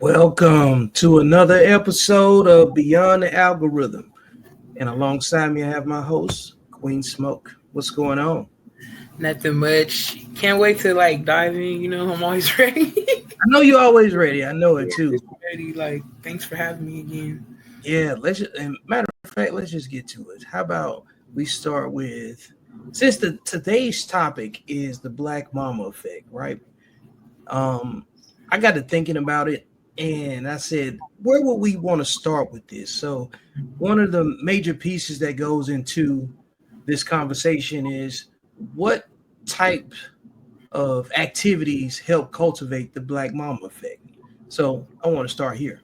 Welcome to another episode of Beyond the Algorithm. And alongside me, I have my host, Queen Smoke. What's going on? Nothing much. Can't wait to dive in. I'm always ready. I know you're always ready. I know it too. Just ready. Thanks for having me again. Yeah, and matter of fact, let's just get to it. How about we start with since today's topic is the Black Mama effect, right? I got to thinking about it and I said, where would we want to start with this? So one of the major pieces that goes into this conversation is what type of activities help cultivate the Black Mama effect. So I want to start here.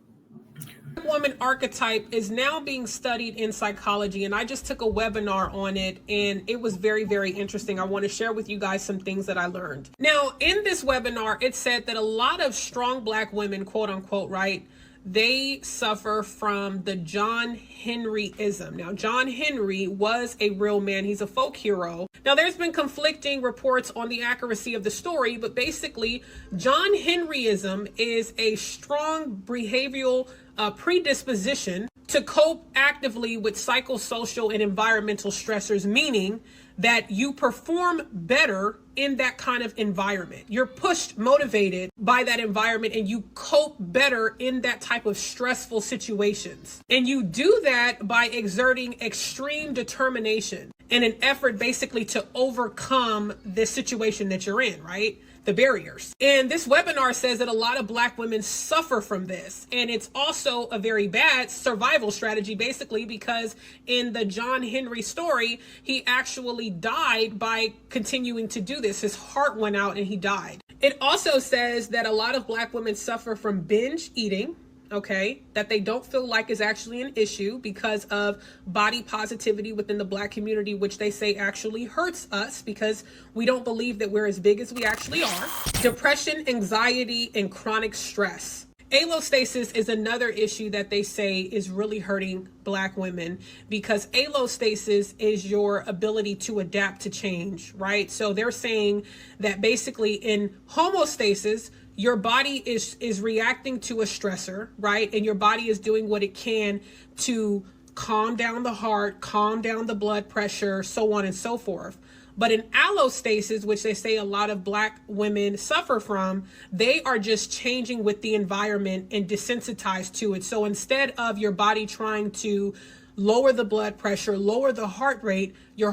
Woman archetype is now being studied in psychology, and I just took a webinar on it, and it was very, very interesting. I want to share with you guys some things that I learned. Now, in this webinar, it said that a lot of strong Black women, quote unquote, right, they suffer from the John Henryism. Now, John Henry was a real man. He's a folk hero. Now, there's been conflicting reports on the accuracy of the story, but basically, John Henryism is a strong behavioral predisposition to cope actively with psychosocial and environmental stressors, meaning that you perform better in that kind of environment. You're pushed, motivated by that environment, and you cope better in that type of stressful situations. And you do that by exerting extreme determination in an effort basically to overcome the situation that you're in, right? The barriers. And this webinar says that a lot of Black women suffer from this. And it's also a very bad survival strategy, basically, because in the John Henry story, he actually died by continuing to do this. His heart went out and he died. It also says that a lot of Black women suffer from binge eating. Okay, that they don't feel like is actually an issue because of body positivity within the Black community, which they say actually hurts us because we don't believe that we're as big as we actually are. Depression, anxiety, and chronic stress. Allostasis is another issue that they say is really hurting Black women because allostasis is your ability to adapt to change, right? So they're saying that basically in homeostasis, your body is reacting to a stressor, right? And your body is doing what it can to calm down the heart, calm down the blood pressure, so on and so forth. But in allostasis, which they say a lot of Black women suffer from, they are just changing with the environment and desensitized to it. So instead of your body trying to lower the blood pressure, lower the heart rate, your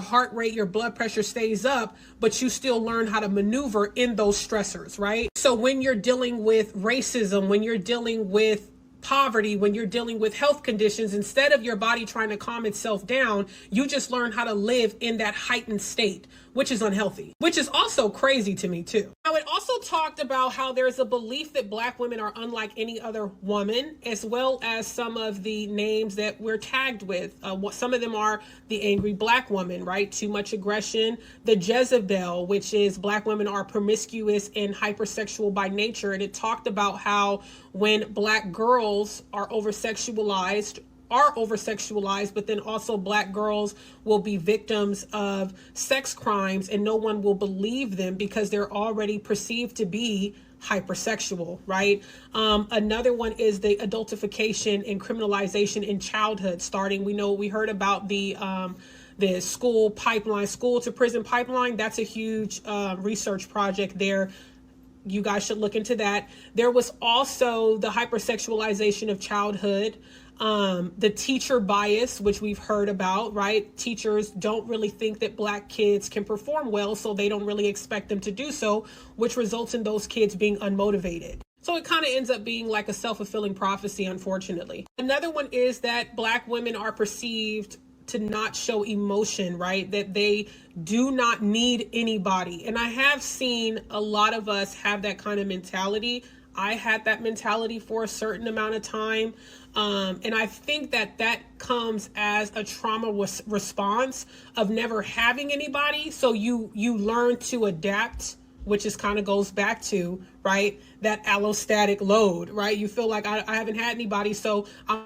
blood pressure stays up, but you still learn how to maneuver in those stressors, right? So when you're dealing with racism, when you're dealing with poverty, when you're dealing with health conditions, instead of your body trying to calm itself down, you just learn how to live in that heightened state, which is unhealthy, which is also crazy to me too. Now, it also talked about how there's a belief that Black women are unlike any other woman, as well as some of the names that we're tagged with. Some of them are the angry Black woman, right? Too much aggression. The Jezebel, which is Black women are promiscuous and hypersexual by nature. And it talked about how when Black girls are over-sexualized, but then also Black girls will be victims of sex crimes and no one will believe them because they're already perceived to be hypersexual, right? Another one is the adultification and criminalization in childhood starting. We heard about the school to prison pipeline. That's a huge research project there. You guys should look into that. There was also the hypersexualization of childhood, the teacher bias, which we've heard about, right? Teachers don't really think that Black kids can perform well, so they don't really expect them to do so, which results in those kids being unmotivated. So it kind of ends up being like a self-fulfilling prophecy, unfortunately. Another one is that Black women are perceived to not show emotion, right? That they do not need anybody. And I have seen a lot of us have that kind of mentality. I had that mentality for a certain amount of time. And I think that comes as a trauma response of never having anybody. So you learn to adapt, which is kind of goes back to, right, that allostatic load, right? You feel like I haven't had anybody, so I'm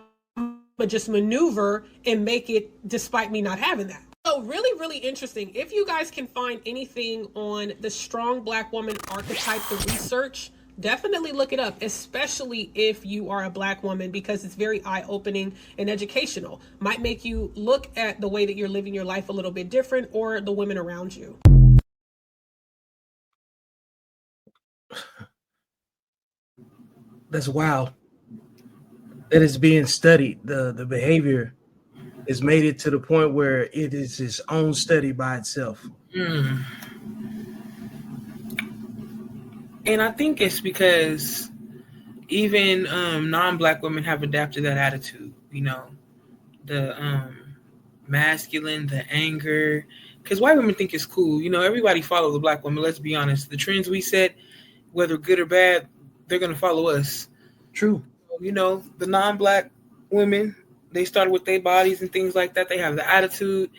but just maneuver and make it despite me not having that. So really, really interesting. If you guys can find anything on the strong Black woman archetype, the research, Definitely look it up, especially if you are a Black woman, because it's very eye-opening and educational. Might make you look at the way that you're living your life a little bit different, or the women around you. That's wild. That is being studied. The behavior has made it to the point where it is its own study by itself. Mm. And I think it's because even non-Black women have adapted that attitude. You know, the masculine, the anger. Because white women think it's cool. You know, everybody follows the Black woman. Let's be honest. The trends we set, whether good or bad, they're going to follow us. True. You know, the non-Black women, they started with their bodies and things like that. They have the attitude.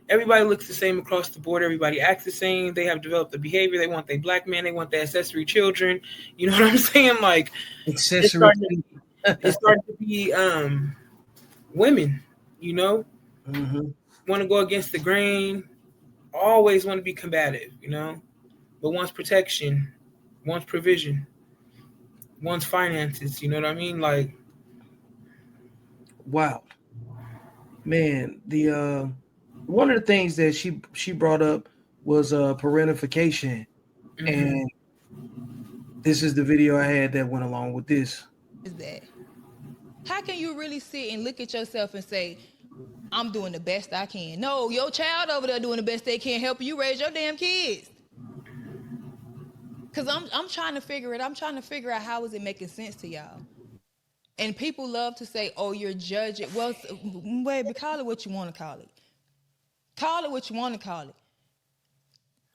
Everybody looks the same across the board. Everybody acts the same. They have developed the behavior. They want their Black man. They want their accessory children. You know what I'm saying? Like, Accessory. it's starting to be women, you know, want to go against the grain, always want to be combative, you know, but wants protection, wants provision, wants finances. You know what I mean? Like, wow, man. The one of the things that she brought up was parentification, and this is the video I had that went along with this. Is that how can you really sit and look at yourself and say, I'm doing the best I can? No, your child over there doing the best they can, helping you raise your damn kids. Cause I'm trying to figure it. I'm trying to figure out how is it making sense to y'all. And people love to say, "Oh, you're judging." Well, baby, call it what you want to call it. Call it what you want to call it.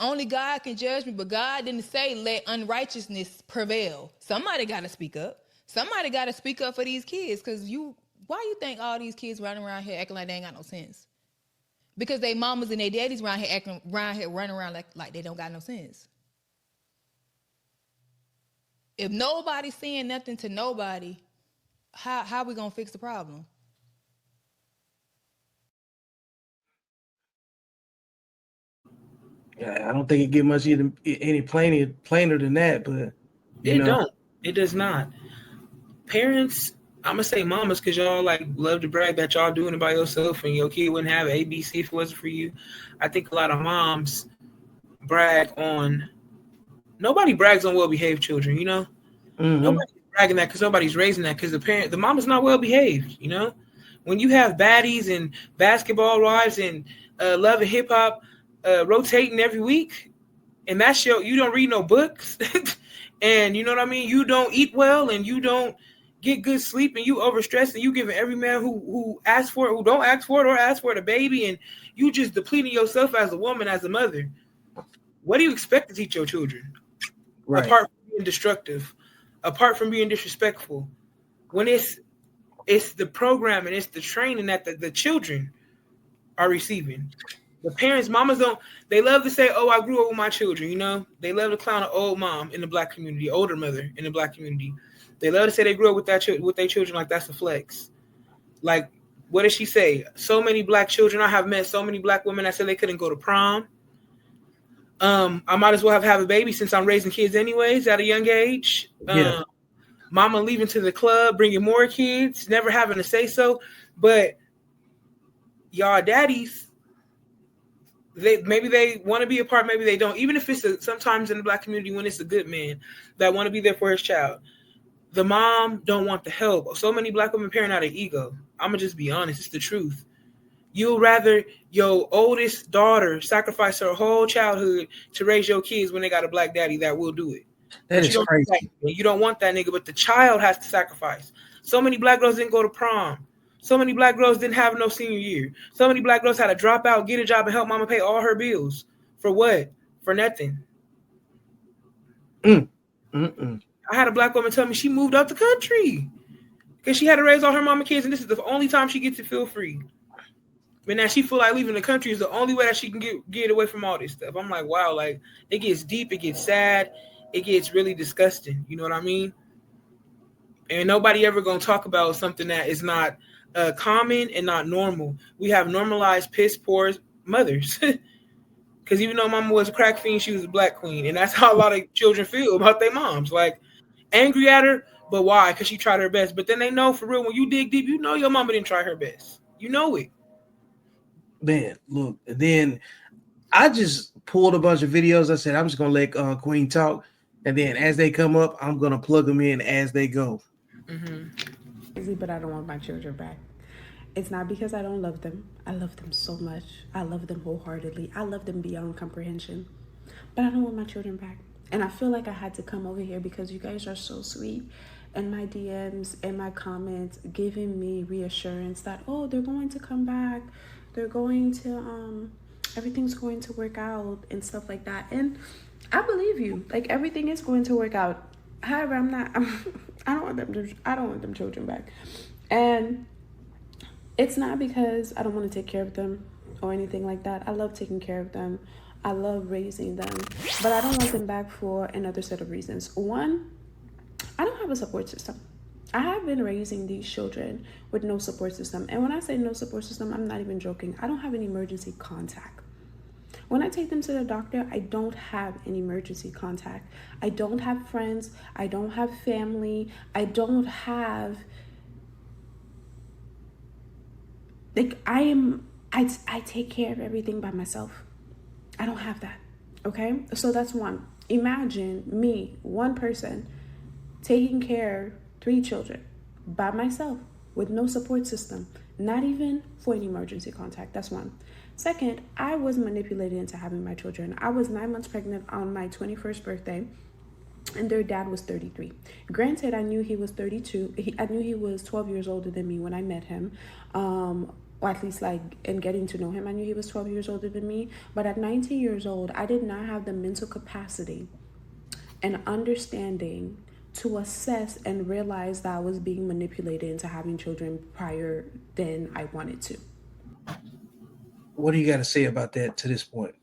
Only God can judge me, but God didn't say let unrighteousness prevail. Somebody got to speak up. Somebody got to speak up for these kids. Cause why you think all these kids running around here acting like they ain't got no sense? Because they mamas and they daddies running around like they don't got no sense. If nobody's saying nothing to nobody, how we gonna fix the problem? Yeah, I don't think it get much any plainer than that, but it does not. Parents, I'm gonna say mamas, because y'all like love to brag that y'all doing it by yourself and your kid wouldn't have ABC if it wasn't for you. I think a lot of moms brag on. Nobody brags on well-behaved children, you know. Nobody's bragging that because nobody's raising that, because the mom is not well-behaved, you know. When you have baddies and basketball wives and love and hip hop rotating every week, and that show you don't read no books, and you know what I mean. You don't eat well, and you don't get good sleep, and you overstress, and you giving every man who asks for it, who don't ask for it, or ask for it, a baby, and you just depleting yourself as a woman, as a mother. What do you expect to teach your children? Right. Apart from being destructive, apart from being disrespectful, when it's the program and it's the training that the children are receiving. The parents, mamas they love to say, oh, I grew up with my children, you know? They love to clown an old mom in the Black community, older mother in the Black community. They love to say they grew up with their children like that's a flex. Like, what did she say? So many Black children, I have met so many Black women that said they couldn't go to prom. I might as well have a baby since I'm raising kids anyways at a young age. Mama leaving to the club, bringing more kids, never having to say so. But y'all daddies, maybe they want to be a part, maybe they don't. Even if it's sometimes in the Black community when it's a good man that want to be there for his child, the mom don't want the help. So many Black women parent out of ego. I'm gonna just be honest, it's the truth. You'll rather your oldest daughter sacrifice her whole childhood to raise your kids when they got a Black daddy that will do it. That is crazy. You don't want that nigga, but the child has to sacrifice. So many Black girls didn't go to prom. So many Black girls didn't have no senior year. So many Black girls had to drop out, get a job, and help mama pay all her bills. For what? For nothing. I had a Black woman tell me she moved out the country because she had to raise all her mama kids, and this is the only time she gets to feel free. But now she feel like leaving the country is the only way that she can get away from all this stuff. I'm like, wow, like it gets deep, it gets sad, it gets really disgusting. You know what I mean? And nobody ever gonna talk about something that is not common and not normal. We have normalized piss poor mothers. Because even though mama was a crack fiend, she was a Black queen. And that's how a lot of children feel about their moms. Like, angry at her, but why? Because she tried her best. But then they know for real, when you dig deep, you know your mama didn't try her best. You know it. Man, look, then I just pulled a bunch of videos. I said, I'm just going to let Queen talk. And then as they come up, I'm going to plug them in as they go. Mm-hmm. But I don't want my children back. It's not because I don't love them. I love them so much. I love them wholeheartedly. I love them beyond comprehension. But I don't want my children back. And I feel like I had to come over here because you guys are so sweet. And my DMs and my comments giving me reassurance that, oh, they're going to come back. They're going to, everything's going to work out and stuff like that. And I believe you. Like, everything is going to work out. However, I don't want them children back. And it's not because I don't want to take care of them or anything like that. I love taking care of them. I love raising them. But I don't want them back for another set of reasons. One, I don't have a support system. I have been raising these children with no support system. And when I say no support system, I'm not even joking. I don't have an emergency contact. When I take them to the doctor, I don't have an emergency contact. I don't have friends. I don't have family. I don't have... Like, I take care of everything by myself. I don't have that, okay? So that's one. Imagine me, one person, taking care of 3 children by myself with no support system, not even for an emergency contact. That's one. Second, I was manipulated into having my children. I was 9 months pregnant on my 21st birthday, and their dad was 33. Granted, I knew he was 32. I knew he was 12 years older than me when I met him. Or at least, like, in getting to know him, I knew he was 12 years older than me. But at 19 years old, I did not have the mental capacity and understanding to assess and realize that I was being manipulated into having children prior than I wanted to. What do you got to say about that to this point?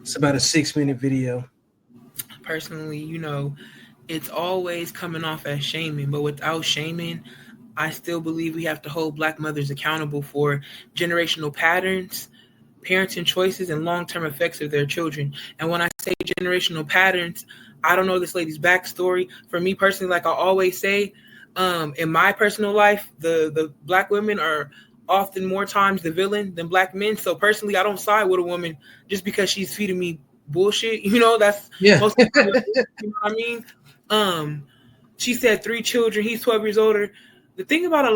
It's about a 6-minute video. Personally, you know, it's always coming off as shaming, but without shaming, I still believe we have to hold Black mothers accountable for generational patterns, parenting choices, and long-term effects of their children. And when I say generational patterns, I don't know this lady's backstory. For me personally, like I always say, in my personal life, the Black women are often more times the villain than Black men. So personally, I don't side with a woman just because she's feeding me bullshit. You know, that's most of the, you know what I mean? She said 3 children. He's 12 years older. The thing about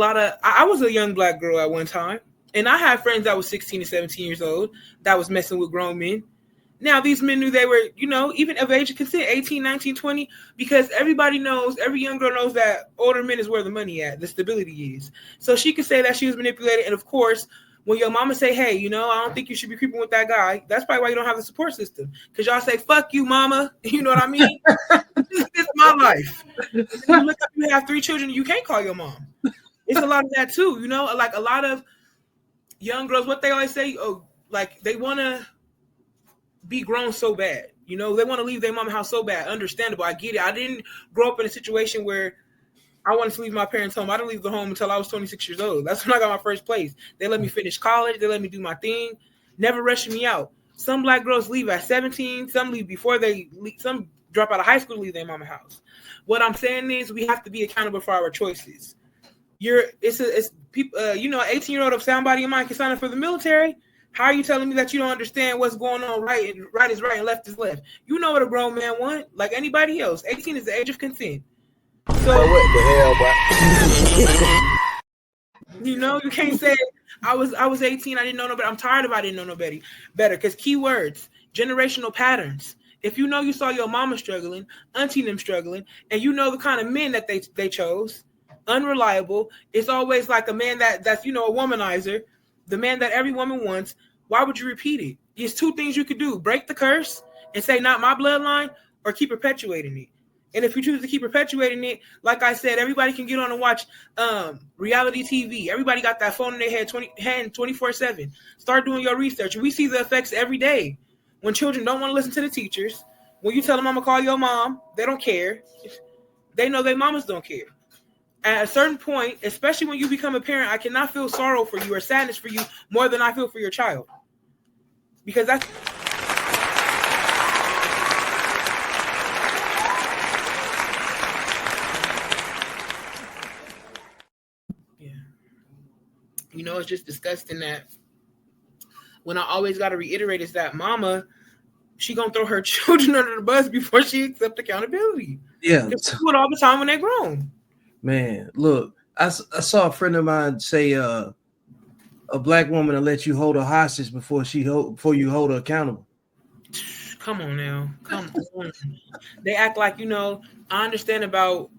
I was a young Black girl at one time, and I had friends that was 16 and 17 years old that was messing with grown men. Now, these men knew they were, you know, even of age of consent, 18, 19, 20, because everybody knows, every young girl knows that older men is where the money at, the stability is. So she could say that she was manipulated. And of course, when your mama say, hey, you know, I don't think you should be creeping with that guy, that's probably why you don't have a support system. Because y'all say, fuck you, mama. You know what I mean? This is my life. And then you look up, you have 3 children, you can't call your mom. It's a lot of that too, you know? Like a lot of young girls, what they always say, like they want to be grown so bad. You know, they want to leave their mama house so bad. Understandable. I get it. I didn't grow up in a situation where I wanted to leave my parents' home. I didn't leave the home until I was 26 years old. That's when I got my first place. They let me finish college. They let me do my thing. Never rushing me out. Some Black girls leave at 17. Some leave before they leave. Some drop out of high school to leave their mama house. What I'm saying is we have to be accountable for our choices. It's people, you know, 18-year-old of sound body and mind can sign up for the military. How are you telling me that you don't understand what's going on? Right is right and left is left. You know what a grown man wants, like anybody else. 18 is the age of consent. So what the hell, you know, you can't say I was 18, I didn't know no better. I'm tired of I didn't know no better. Because keywords, generational patterns. If you know you saw your mama struggling, auntie them struggling, and you know the kind of men that they chose, unreliable. It's always like a man that's, you know, a womanizer, the man that every woman wants. Why would you repeat it? There's 2 things you could do: break the curse and say not my bloodline, or keep perpetuating it. And if you choose to keep perpetuating it, like I said, everybody can get on and watch reality TV. Everybody got that phone in their head 24/7. Start doing your research. We see the effects every day. When children don't want to listen to the teachers, when you tell them I'm gonna call your mom, they don't care. They know their mamas don't care. At a certain point, especially when you become a parent, I cannot feel sorrow for you or sadness for you more than I feel for your child. Because that's... it's just disgusting that when I always got to reiterate is that mama, she gonna throw her children under the bus before she accept accountability. Yeah, They do it all the time when they're grown. man. Look, I saw a friend of mine say, a black woman will let you hold her hostage before you hold her accountable. Come on now, come on. They act like I understand about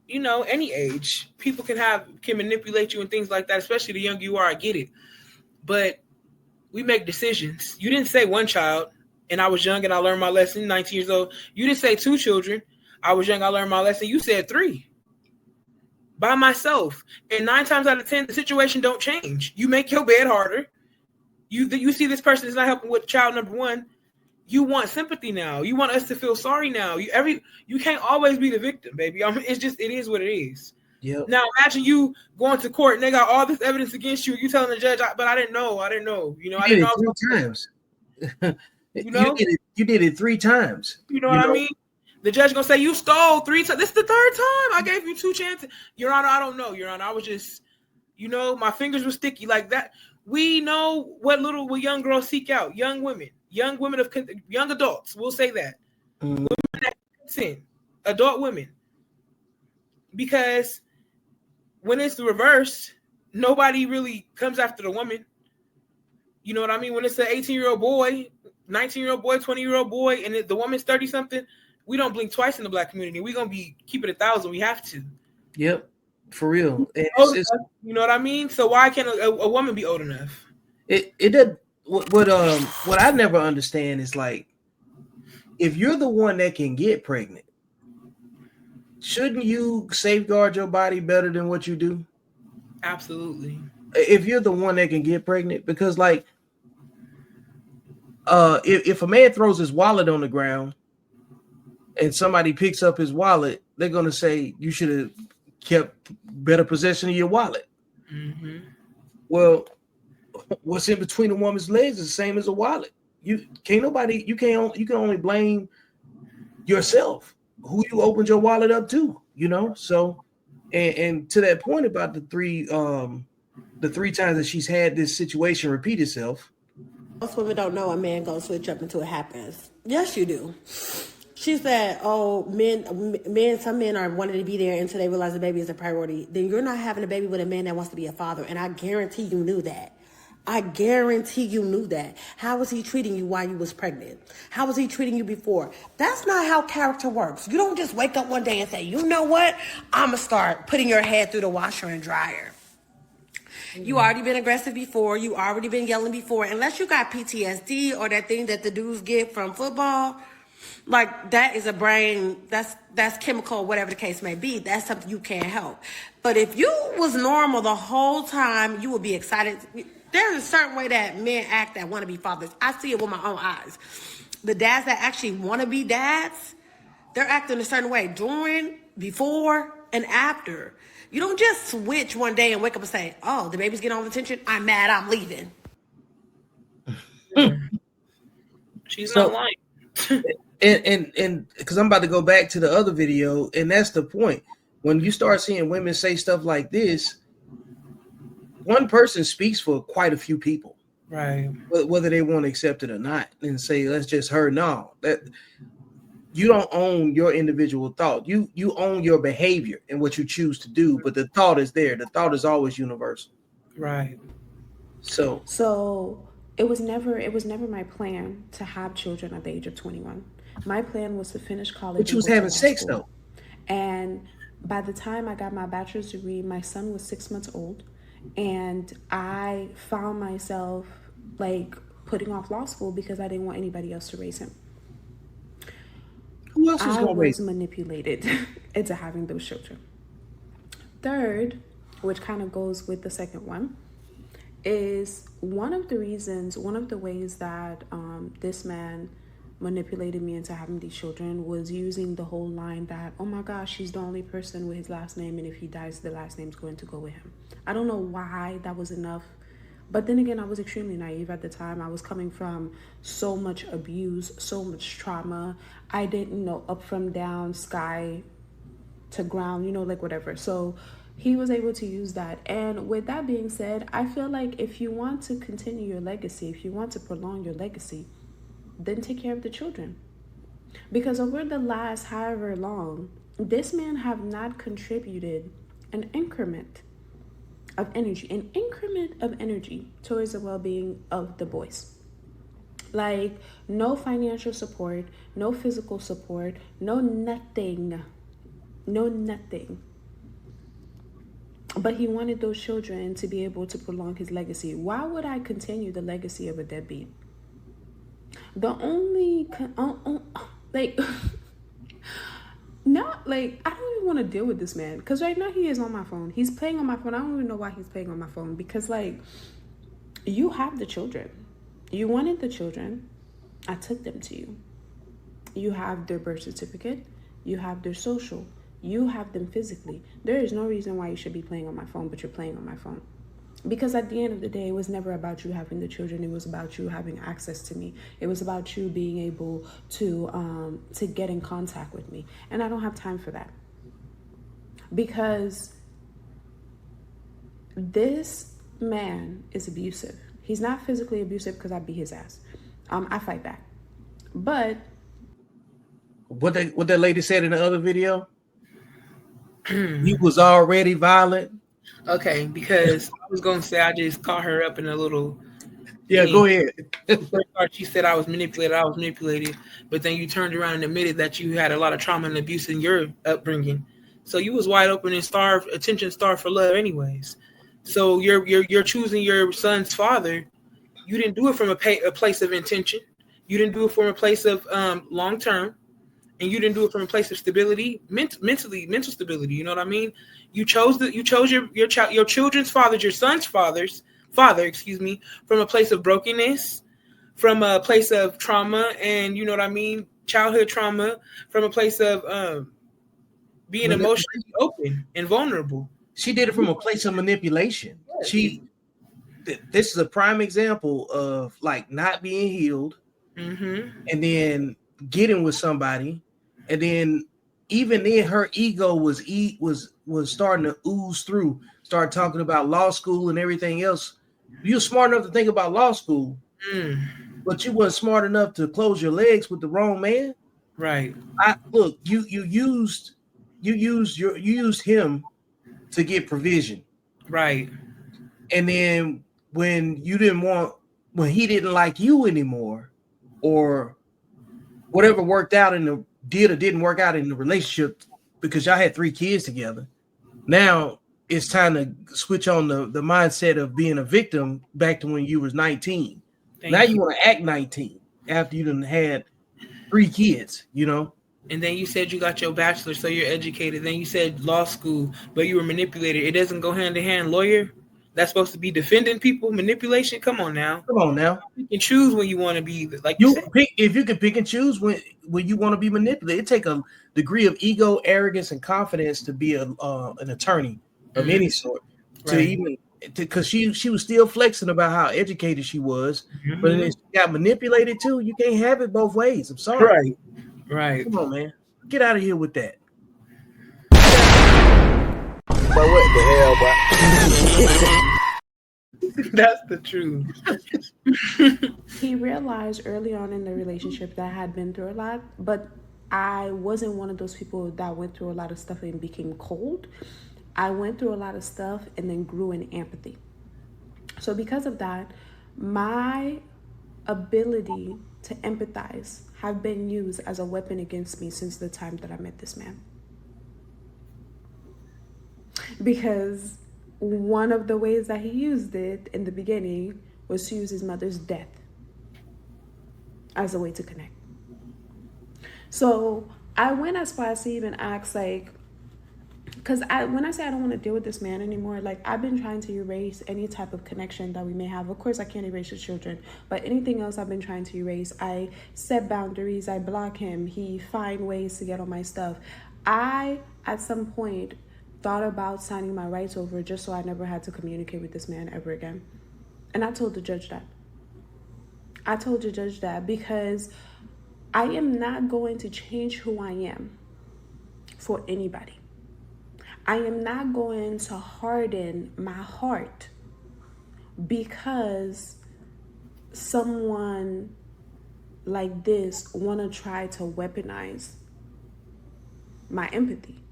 any age. People can manipulate you and things like that, especially the younger you are. I get it, but we make decisions. You didn't say one child, and I was young and I learned my lesson. 19 years old. You didn't say 2 children. I was young. I learned my lesson. You said 3. By myself, and 9 times out of 10, the situation don't change. You make your bed harder. You see this person is not helping with child number 1. You want sympathy now. You want us to feel sorry now. You can't always be the victim, baby. It is what it is. Yep. Now imagine you going to court and they got all this evidence against you. You telling the judge, but I didn't know. I didn't know. You did it 3 times. You did it 3 times. You know what I mean? The judge gonna say you stole 3 times. This is the 3rd time. I gave you 2 chances. Your Honor, I don't know. Your Honor, I was just, my fingers were sticky like that. We know what young girls seek out. Young women of young adults. We'll say that. Women that consent, adult women. Because when it's the reverse, nobody really comes after the woman. You know what I mean? When it's an 18-year-old boy, 19-year-old boy, 20-year-old boy, and the woman's 30-something, we don't blink twice in the black community. We're going to be keeping 1,000. We have to. Yep. For real. You know what I mean? So why can't a woman be old enough? It does. What I never understand is, like, if you're the one that can get pregnant, shouldn't you safeguard your body better than what you do? Absolutely. If you're the one that can get pregnant, because like, if a man throws his wallet on the ground and somebody picks up his wallet, they're gonna say you should have kept better possession of your wallet. Mm-hmm. Well, what's in between a woman's legs is the same as a wallet. You can only blame yourself, who you opened your wallet up to, So, and to that point about the 3 times that she's had this situation repeat itself. Most women don't know a man gonna switch up until it happens. Yes, you do. She said, "Oh, some men are wanting to be there until they realize the baby is a priority." Then you're not having a baby with a man that wants to be a father, and I guarantee you knew that. I guarantee you knew that. How was he treating you while you was pregnant? How was he treating you before? That's not how character works. You don't just wake up one day and say, you know what? I'm going to start putting your head through the washer and dryer. You already been aggressive before. You already been yelling before. Unless you got PTSD or that thing that the dudes get from football, like that is a brain, that's chemical, whatever the case may be. That's something you can't help. But if you was normal the whole time, you would be excited. There's a certain way that men act that want to be fathers. I see it with my own eyes. The dads that actually want to be dads, they're acting a certain way during, before, and after. You don't just switch one day and wake up and say, oh, the baby's getting all the attention. I'm mad. I'm leaving. She's not lying. And because I'm about to go back to the other video, and that's the point. When you start seeing women say stuff like this, one person speaks for quite a few people, right? Whether they want to accept it or not, and say that's just her. No, that you don't own your individual thought. You own your behavior and what you choose to do, but the thought is there. The thought is always universal, right? So it was never my plan to have children at the age of 21. My plan was to finish college. But you was having sex though, and by the time I got my bachelor's degree, my son was 6 months old. And I found myself like putting off law school because I didn't want anybody else to raise him. Who else was going to raise him? Manipulated into having those children. Third, which kind of goes with the second one, is one of the ways that this man manipulated me into having these children was using the whole line that, oh my gosh, she's the only person with his last name, and if he dies, the last name's going to go with him. I don't know why that was enough, but then again, I was extremely naive at the time. I was coming from so much abuse, so much trauma. I didn't know up from down, sky to ground, like whatever. So he was able to use that. And with that being said, I feel like if you want to continue your legacy, if you want to prolong your legacy, then take care of the children. Because over the last however long, this man have not contributed an increment of energy towards the well-being of the boys. Like, no financial support, no physical support, no nothing. But he wanted those children to be able to prolong his legacy. Why would I continue the legacy of a deadbeat? The only, like, not, like, I don't even want to deal with this man. Because right now he is on my phone. He's playing on my phone. I don't even know why he's playing on my phone. Because, like, you have the children. You wanted the children. I took them to you. You have their birth certificate. You have their social. You have them physically. There is no reason why you should be playing on my phone, but you're playing on my phone. Because at the end of the day, it was never about you having the children. It was about you having access to me. It was about you being able to get in contact with me. And I don't have time for that. Because this man is abusive. He's not physically abusive because I beat his ass. I fight back. But what that lady said in the other video, he was already violent. Okay, because I was going to say I just caught her up in a little. Yeah, go ahead. First part, she said I was manipulated, but then you turned around and admitted that you had a lot of trauma and abuse in your upbringing. So you was wide open and attention starved for love, anyways. So you're choosing your son's father. You didn't do it from a place of intention. You didn't do it from a place of long term, and you didn't do it from a place of stability, mental stability. You know what I mean? You chose your children's father, your son's father, from a place of brokenness, from a place of trauma, and you know what I mean, childhood trauma, from a place of being emotionally open and vulnerable. She did it from a place of manipulation. This is a prime example of like not being healed, and then getting with somebody, and then even then her ego was starting to ooze through. Start talking about law school and everything else. You're smart enough to think about law school, but you weren't smart enough to close your legs with the wrong man. Right. You used him to get provision. Right. And then when he didn't like you anymore, or whatever worked out did or didn't work out in the relationship because y'all had 3 kids together, now it's time to switch on the mindset of being a victim back to when you was 19. Now you want to act 19 after you done had 3 kids, you know? And then you said you got your bachelor's, so you're educated. Then you said law school, but you were manipulated. It doesn't go hand in hand. Lawyer, that's supposed to be defending people. Manipulation. Come on now. You can choose when you want to be like you said. If you can pick and choose when you want to be manipulated, it take a degree of ego, arrogance, and confidence to be an attorney of any sort. Because she was still flexing about how educated she was, but then she got manipulated too. You can't have it both ways. I'm sorry. Right. Come on, man. Get out of here with that. But what the hell, bro? That's the truth. He realized early on in the relationship that I had been through a lot, but I wasn't one of those people that went through a lot of stuff and became cold. I went through a lot of stuff and then grew in empathy. So because of that, my ability to empathize have been used as a weapon against me since the time that I met this man. Because one of the ways that he used it in the beginning was to use his mother's death as a way to connect. So I went as far as to even ask, like, because when I say I don't want to deal with this man anymore, like, I've been trying to erase any type of connection that we may have. Of course, I can't erase his children, but anything else I've been trying to erase. I set boundaries. I block him. He find ways to get on my stuff. I, at some point, thought about signing my rights over just so I never had to communicate with this man ever again. And I told the judge that. Because I am not going to change who I am for anybody. I am not going to harden my heart because someone like this want to try to weaponize my empathy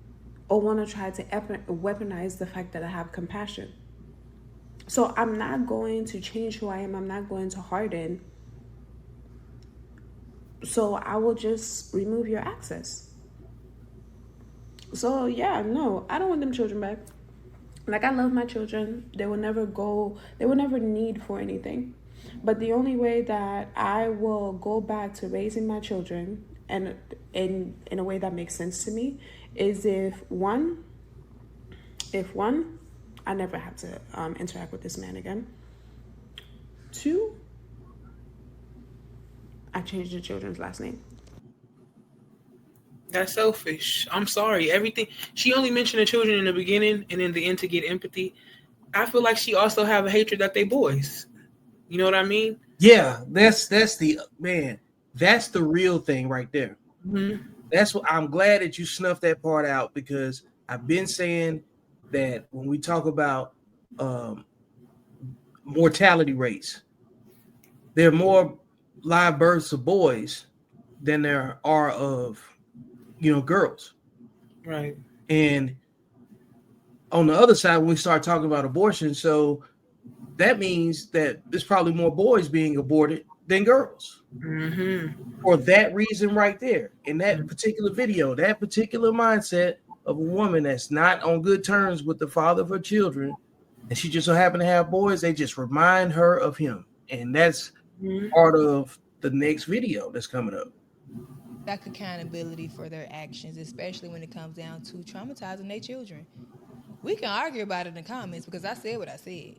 or want to try to weaponize the fact that I have compassion. So I'm not going to change who I am. I'm not going to harden. So I will just remove your access. So yeah, no, I don't want them children back. Like, I love my children. They will never need for anything. But the only way that I will go back to raising my children and in a way that makes sense to me is if one, I never have to interact with this man again. 2, I changed the children's last name. That's selfish. I'm sorry. Everything she only mentioned the children in the beginning and in the end to get empathy. I feel like she also have a hatred that they boys. You know what I mean? Yeah, that's the man. That's the real thing right there. Mm-hmm. That's what I'm glad that you snuffed that part out, because I've been saying that when we talk about mortality rates, there are more live births of boys than there are of girls. Right. And on the other side, when we start talking about abortion, so that means that there's probably more boys being aborted than girls. Mm-hmm. For that reason right there, in that particular video, that particular mindset of a woman that's not on good terms with the father of her children, and she just so happen to have boys, they just remind her of him. And that's part of the next video that's coming up. Lack accountability for their actions, especially when it comes down to traumatizing their children. We can argue about it in the comments because I said what I said.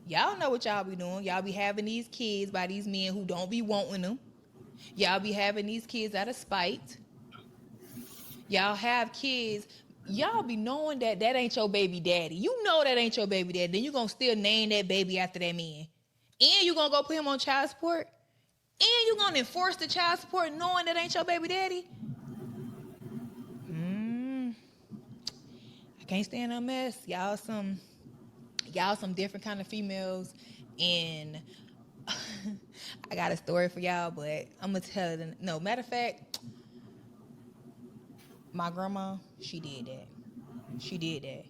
Y'all know what y'all be doing. Y'all be having these kids by these men who don't be wanting them. Y'all be having these kids out of spite. Y'all have kids. Y'all be knowing that ain't your baby daddy. You know that ain't your baby daddy. Then you gonna still name that baby after that man. And you gonna go put him on child support. And you gonna enforce the child support knowing that ain't your baby daddy? I can't stand no mess. Y'all some different kind of females, and I got a story for y'all, but I'm gonna tell it. No, matter of fact, my grandma, she did that.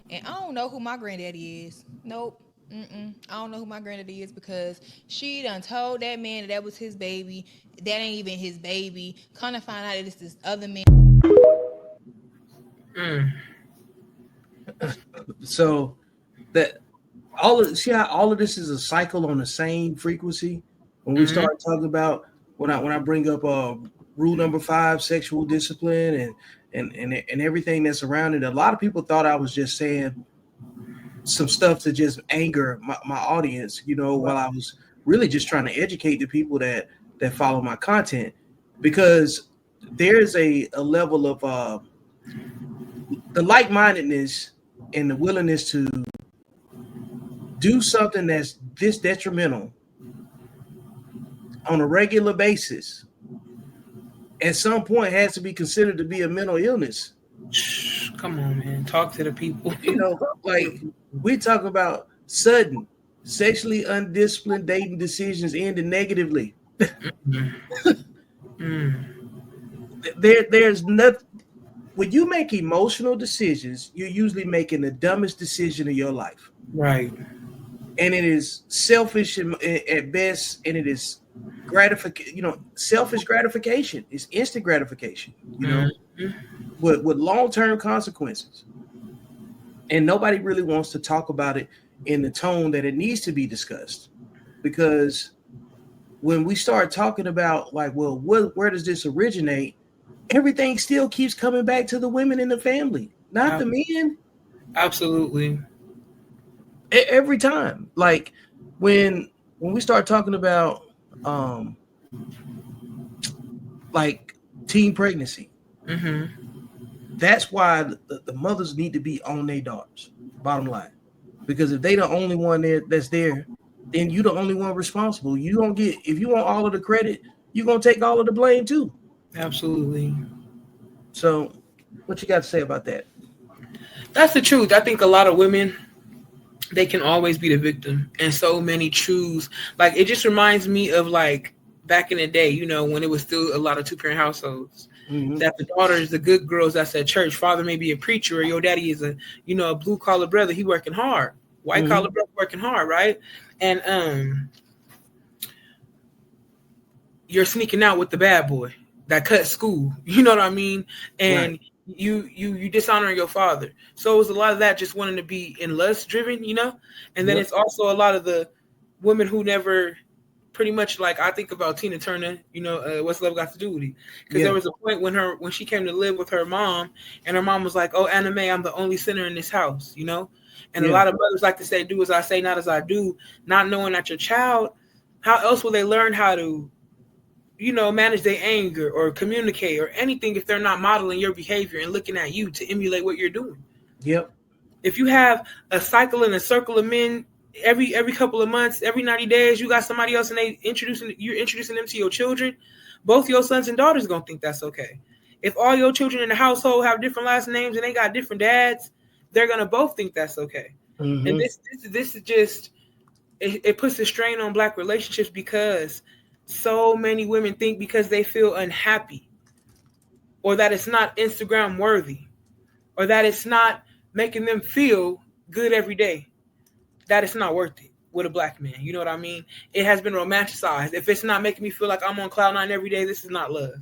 And I don't know who my granddaddy is. Nope. I don't know who my granddaddy is because she done told that man that was his baby. That ain't even his baby. Kind of find out that it's this other man. So that all of this is a cycle on the same frequency. When we start talking about when I bring up rule number 5, sexual discipline and everything that's around it, a lot of people thought I was just saying some stuff to just anger my audience, while I was really just trying to educate the people that follow my content, because there's a level of the like-mindedness and the willingness to do something that's this detrimental on a regular basis at some point has to be considered to be a mental illness. Come on, man. Talk to the people. Like we talk about sudden, sexually undisciplined dating decisions ending negatively. There's nothing. When you make emotional decisions, you're usually making the dumbest decision of your life. Right. And it is selfish at best, and it is gratification. Selfish gratification. It's instant gratification. With long-term consequences. And nobody really wants to talk about it in the tone that it needs to be discussed, because when we start talking about where does this originate? Everything still keeps coming back to the women in the family, not the men. Absolutely. Every time. Like when we start talking about teen pregnancy, that's why the mothers need to be on their daughters, bottom line. Because if they the only one that's there, then you the only one responsible. You don't get, if you want all of the credit, you're gonna take all of the blame too. Absolutely. So what you got to say about that? That's the truth. I think a lot of women, they can always be the victim, and so many choose. Like, it just reminds me of like back in the day, you know, when it was still a lot of two-parent households. Mm-hmm. That the daughters, the good girls that's at church, father may be a preacher, or your daddy is a, you know, a blue collar brother. He working hard, white collar brother working hard, right? And you're sneaking out with the bad boy that cut school. You know what I mean? And Right. you dishonoring your father. So it was a lot of that, just wanting to be in lust driven, you know? And then it's also a lot of the women who never pretty much, like, I think about Tina Turner, you know, what's love got to do with it? Because there was a point when she came to live with her mom, and her mom was like, "Oh, Anna Mae, I'm the only sinner in this house," you know? And a lot of mothers like to say, "Do as I say, not as I do," not knowing that your child, how else will they learn how to, you know, manage their anger or communicate or anything if they're not modeling your behavior and looking at you to emulate what you're doing? Yep. If you have a cycle and a circle of men every couple of months, every 90 days, you got somebody else and you're introducing them to your children, both your sons and daughters gonna think that's okay. If all your children in the household have different last names and they got different dads, they're gonna both think that's okay. Mm-hmm. And this is just, it puts a strain on Black relationships, because so many women think because they feel unhappy, or that it's not Instagram worthy, or that it's not making them feel good every day, that it's not worth it with a Black man. You know what I mean? It has been romanticized. If it's not making me feel like I'm on cloud nine every day, this is not love.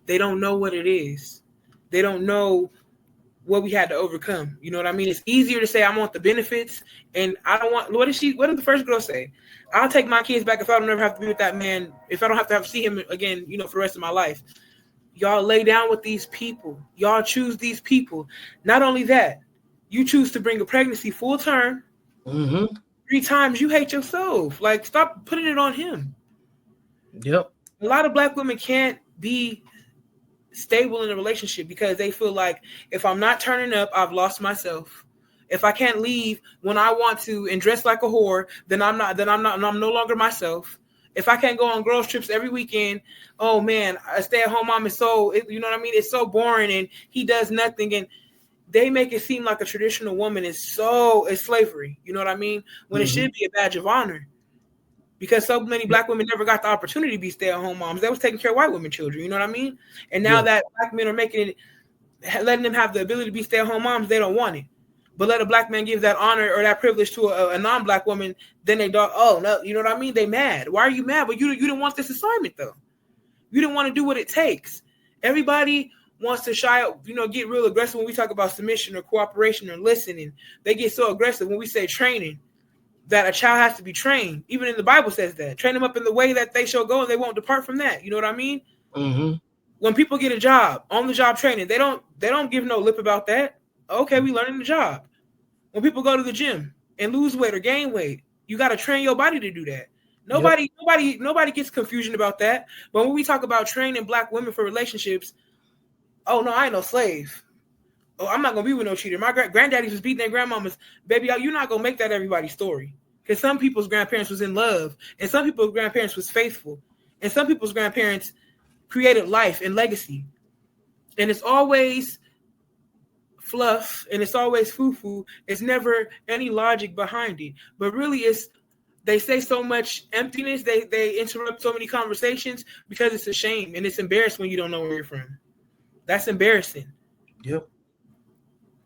They don't know what it is. They don't know what we had to overcome. You know what I mean? It's easier to say I want the benefits, and I don't want. What did the first girl say? I'll take my kids back if I don't ever have to be with that man. If I don't have to see him again, you know, for the rest of my life. Y'all lay down with these people. Y'all choose these people. Not only that, you choose to bring a pregnancy full term. 3 times. You hate yourself. Like, stop putting it on him. Yep. A lot of Black women can't be stable in a relationship because they feel like, if I'm not turning up, I've lost myself. If I can't leave when I want to and dress like a whore, then I'm no longer myself. If I can't go on girls trips every weekend, oh man, a stay-at-home mom is you know what I mean? It's so boring, and he does nothing. And they make it seem like a traditional woman is slavery. You know what I mean? When it should be a badge of honor. Because so many Black women never got the opportunity to be stay-at-home moms. They was taking care of white women children. You know what I mean? And now that Black men are letting them have the ability to be stay-at-home moms, they don't want it. But let a Black man give that honor or that privilege to a non-Black woman, then they don't. Oh no, you know what I mean? They mad. Why are you mad? But you didn't want this assignment though. You didn't want to do what it takes. Everybody wants to get real aggressive when we talk about submission or cooperation or listening. They get so aggressive when we say training, that a child has to be trained. Even in the Bible says that. Train them up in the way that they shall go, and they won't depart from that. You know what I mean? When people get a job, on the job training, they don't give no lip about that. Okay, we learning the job. When people go to the gym and lose weight or gain weight, you got to train your body to do that. Nobody gets confusion about that. But when we talk about training Black women for relationships, oh no, I ain't no slave. Oh, I'm not gonna be with no cheater. My granddaddies was beating their grandmamas. Baby, you're not gonna make that everybody's story. Because some people's grandparents was in love, and some people's grandparents was faithful, and some people's grandparents created life and legacy. And it's always fluff, and it's always foo-foo. It's never any logic behind it. But really, they say so much emptiness. They interrupt so many conversations because it's a shame, and it's embarrassing when you don't know where you're from. That's embarrassing. Yep.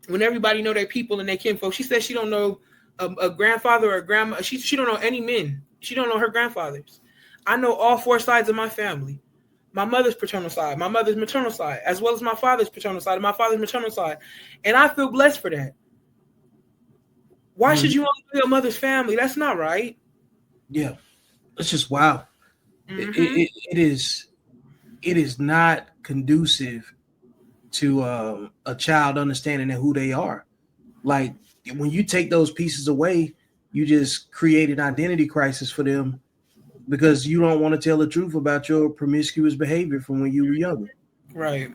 When everybody know their people and their kinfolk. She says she don't know a grandfather or a grandma. She don't know any men. She don't know her grandfathers. I know all 4 sides of my family. My mother's paternal side, my mother's maternal side, as well as my father's paternal side and my father's maternal side. And I feel blessed for that. Why should you only know your mother's family? That's not right. Yeah. It's just wow. It is not conducive to a child understanding who they are. Like, when you take those pieces away, you just create an identity crisis for them because you don't want to tell the truth about your promiscuous behavior from when you were younger. Right.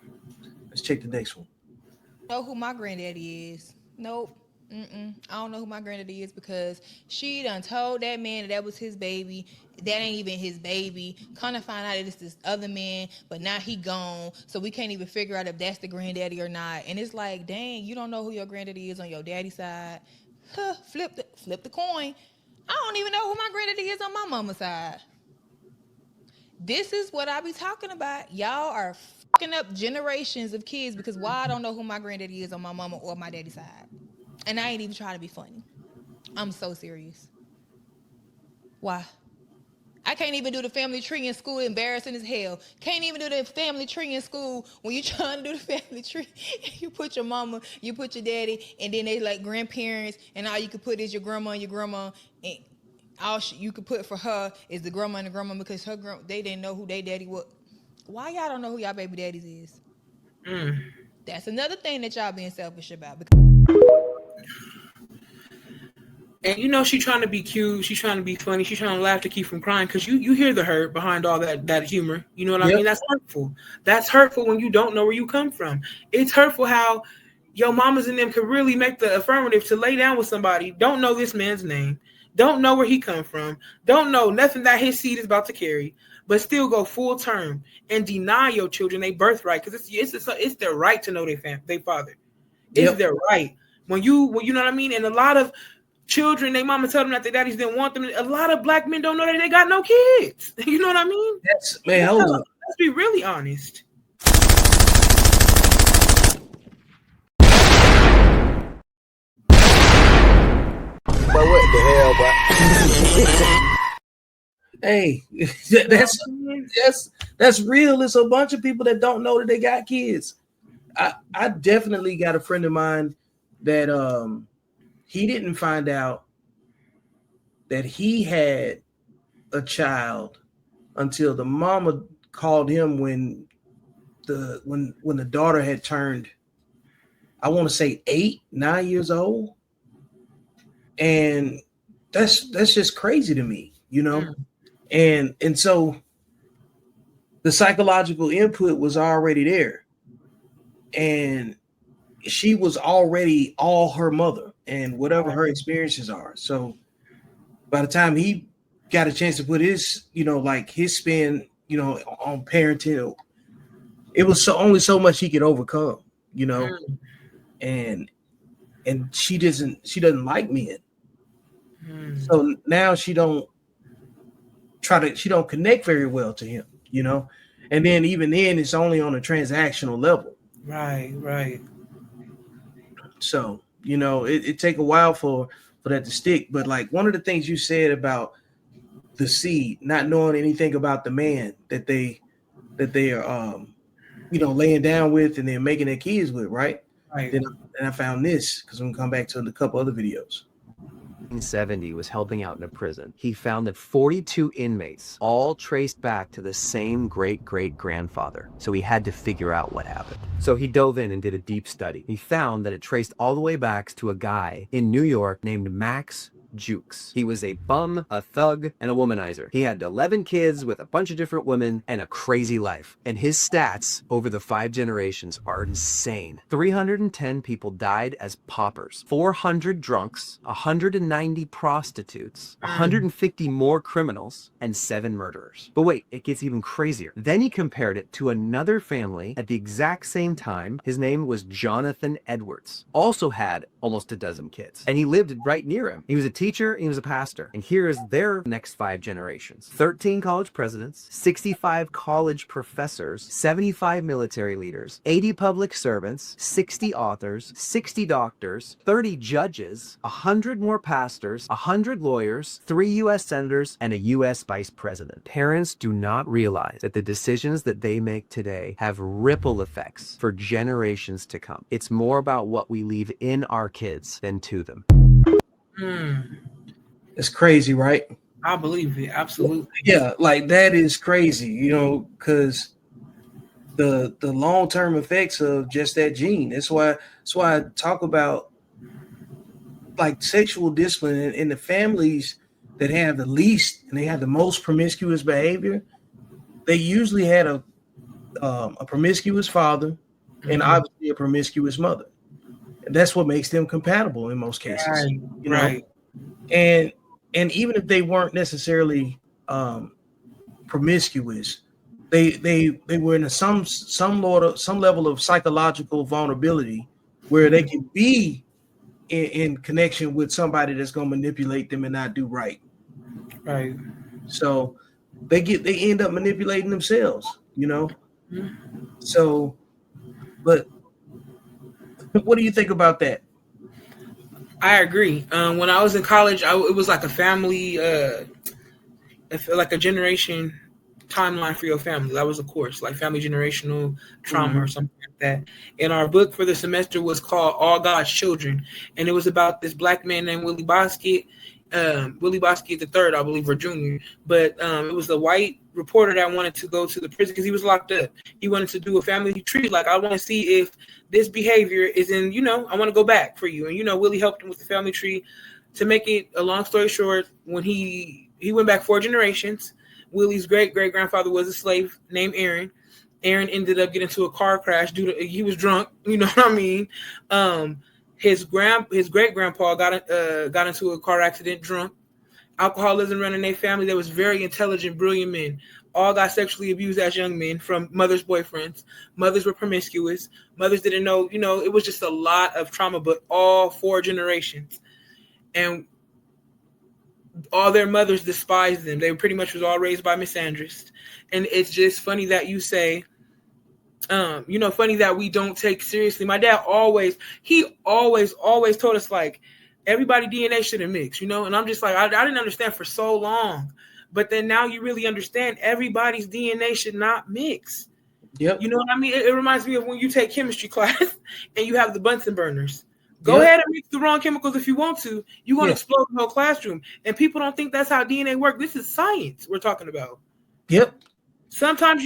Let's check the next one. Know who my granddaddy is? Nope. I don't know who my granddaddy is because she done told that man that was his baby. That ain't even his baby. Kind of find out that it's this other man, but now he gone. So we can't even figure out if that's the granddaddy or not. And it's like, dang, you don't know who your granddaddy is on your daddy's side. Huh, flip the coin. I don't even know who my granddaddy is on my mama's side. This is what I be talking about. Y'all are fucking up generations of kids because why I don't know who my granddaddy is on my mama or my daddy's side. And I ain't even trying to be funny. I'm so serious. Why? I can't even do the family tree in school, embarrassing as hell. Can't even do the family tree in school when you trying to do the family tree. You put your mama, you put your daddy, and then they like grandparents, and all you could put is your grandma and your grandma. And all you could put for her is the grandma and the grandma because they didn't know who their daddy was. Why y'all don't know who y'all baby daddies is? That's another thing that y'all being selfish about. And you know she's trying to be cute, she's trying to be funny, she's trying to laugh to keep from crying because you hear the hurt behind all that humor. You know what I mean? That's hurtful. That's hurtful when you don't know where you come from. It's hurtful how your mamas and them could really make the affirmative to lay down with somebody, don't know this man's name, don't know where he come from, don't know nothing that his seed is about to carry, but still go full term and deny your children their birthright because it's their right to know their father. It's their right. When you know what I mean? And a lot of children, they mama tell them that their daddies didn't want them. A lot of black men don't know that they got no kids. You know what I mean? Hold on. Let's be really honest. But what the hell, bro? Hey, that's real. It's a bunch of people that don't know that they got kids. I definitely got a friend of mine that he didn't find out that he had a child until the mama called him when the daughter had turned, I want to say 8-9 years old. And that's just crazy to me, you know? And so the psychological input was already there. And she was already all her mother and whatever her experiences are. So by the time he got a chance to put his, like his spin, on parenting, it was only so much he could overcome, and she doesn't like men. So now she don't connect very well to him, and then even then it's only on a transactional level. Right. So, it take a while for that to stick. But like one of the things you said about the seed, not knowing anything about the man that they are, laying down with and then making their kids with, right? Then I found this because I'm gonna come back to a couple other videos. 1970 was helping out in a prison. He found that 42 inmates all traced back to the same great-great-grandfather. So he had to figure out what happened. So he dove in and did a deep study. He found that it traced all the way back to a guy in New York named Max Jukes. He was a bum, a thug, and a womanizer. He had 11 kids with a bunch of different women and a crazy life. And his stats over the 5 generations are insane. 310 people died as paupers, 400 drunks, 190 prostitutes, 150 more criminals, and 7 murderers. But wait, it gets even crazier. Then he compared it to another family at the exact same time. His name was Jonathan Edwards. Also had almost a dozen kids. And he lived right near him. He was a teacher, he was a pastor. And here is their next 5 generations. 13 college presidents, 65 college professors, 75 military leaders, 80 public servants, 60 authors, 60 doctors, 30 judges, 100 more pastors, 100 lawyers, 3 U.S. senators, and a U.S. vice president. Parents do not realize that the decisions that they make today have ripple effects for generations to come. It's more about what we leave in our kids than to them. It's crazy, right? I believe it. Absolutely. Yeah, like that is crazy, because the long-term effects of just that gene. That's why I talk about like sexual discipline in the families that have the least and they have the most promiscuous behavior. They usually had a promiscuous father and obviously a promiscuous mother. That's what makes them compatible in most cases. Right, You know, right. and even if they weren't necessarily promiscuous, they were in some level of psychological vulnerability where they can be in connection with somebody that's going to manipulate them and not do right. Right. So they end up manipulating themselves, you know. So, but what do you think about that? I agree. When I was in college, it was like a family, like a generation timeline for your family. That was a course, like family generational trauma or something like that. And our book for the semester was called All God's Children, and it was about this black man named Willie Bosket. Willie Bosket III, I believe, or Junior. But it was the white reporter that wanted to go to the prison because he was locked up. He wanted to do a family tree. Like, I want to see if this behavior is in, I want to go back for you. And, Willie helped him with the family tree. To make it a long story short, when he went back 4 generations, Willie's great-great-grandfather was a slave named Aaron. Aaron ended up getting into a car crash he was drunk. You know what I mean? His great-grandpa got into a car accident drunk. Alcoholism running their family. They was very intelligent, brilliant men. All got sexually abused as young men from mothers' boyfriends. Mothers were promiscuous. Mothers didn't know, it was just a lot of trauma, but all 4 generations. And all their mothers despised them. They pretty much was all raised by misandrists. And it's just funny that you say, funny that we don't take seriously. My dad always told us, like, everybody DNA shouldn't mix, and I'm just like, I didn't understand for so long. But then now you really understand everybody's DNA should not mix. Yep. You know what I mean? It reminds me of when you take chemistry class and you have the Bunsen burners. Go ahead and mix the wrong chemicals if you want to. You're going to explode the whole classroom. And people don't think that's how DNA works. This is science we're talking about. Yep. Sometimes,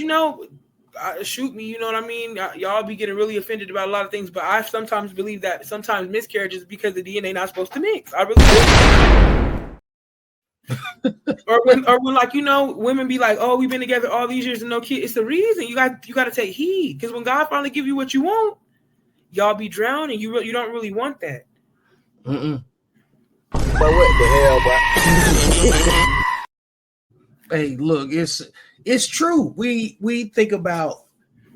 shoot me, you know what I mean? Y'all be getting really offended about a lot of things, but I sometimes believe that sometimes miscarriages is because the DNA not supposed to mix. I really do. or when like, women be like, oh, we've been together all these years and no kid. It's the reason you got to take heed, because when God finally give you what you want, y'all be drowning. You don't really want that. But what the hell, bro? Hey, look, it's true. We think about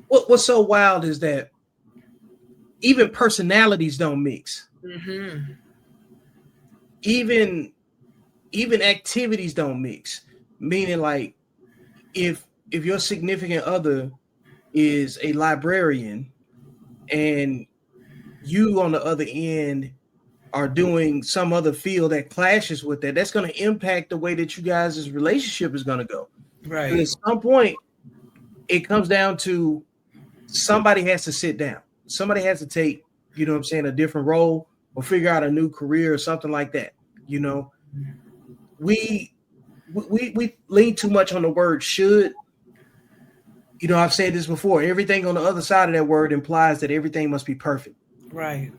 what's so wild is that even personalities don't mix. Mm-hmm. Even activities don't mix. Meaning, like, if your significant other is a librarian and you on the other end are doing some other field that clashes with that, that's going to impact the way that you guys' relationship is going to go. Right. And at some point, it comes down to somebody has to sit down. Somebody has to take, a different role or figure out a new career or something like that. We lean too much on the word should. I've said this before. Everything on the other side of that word implies that everything must be perfect. Right.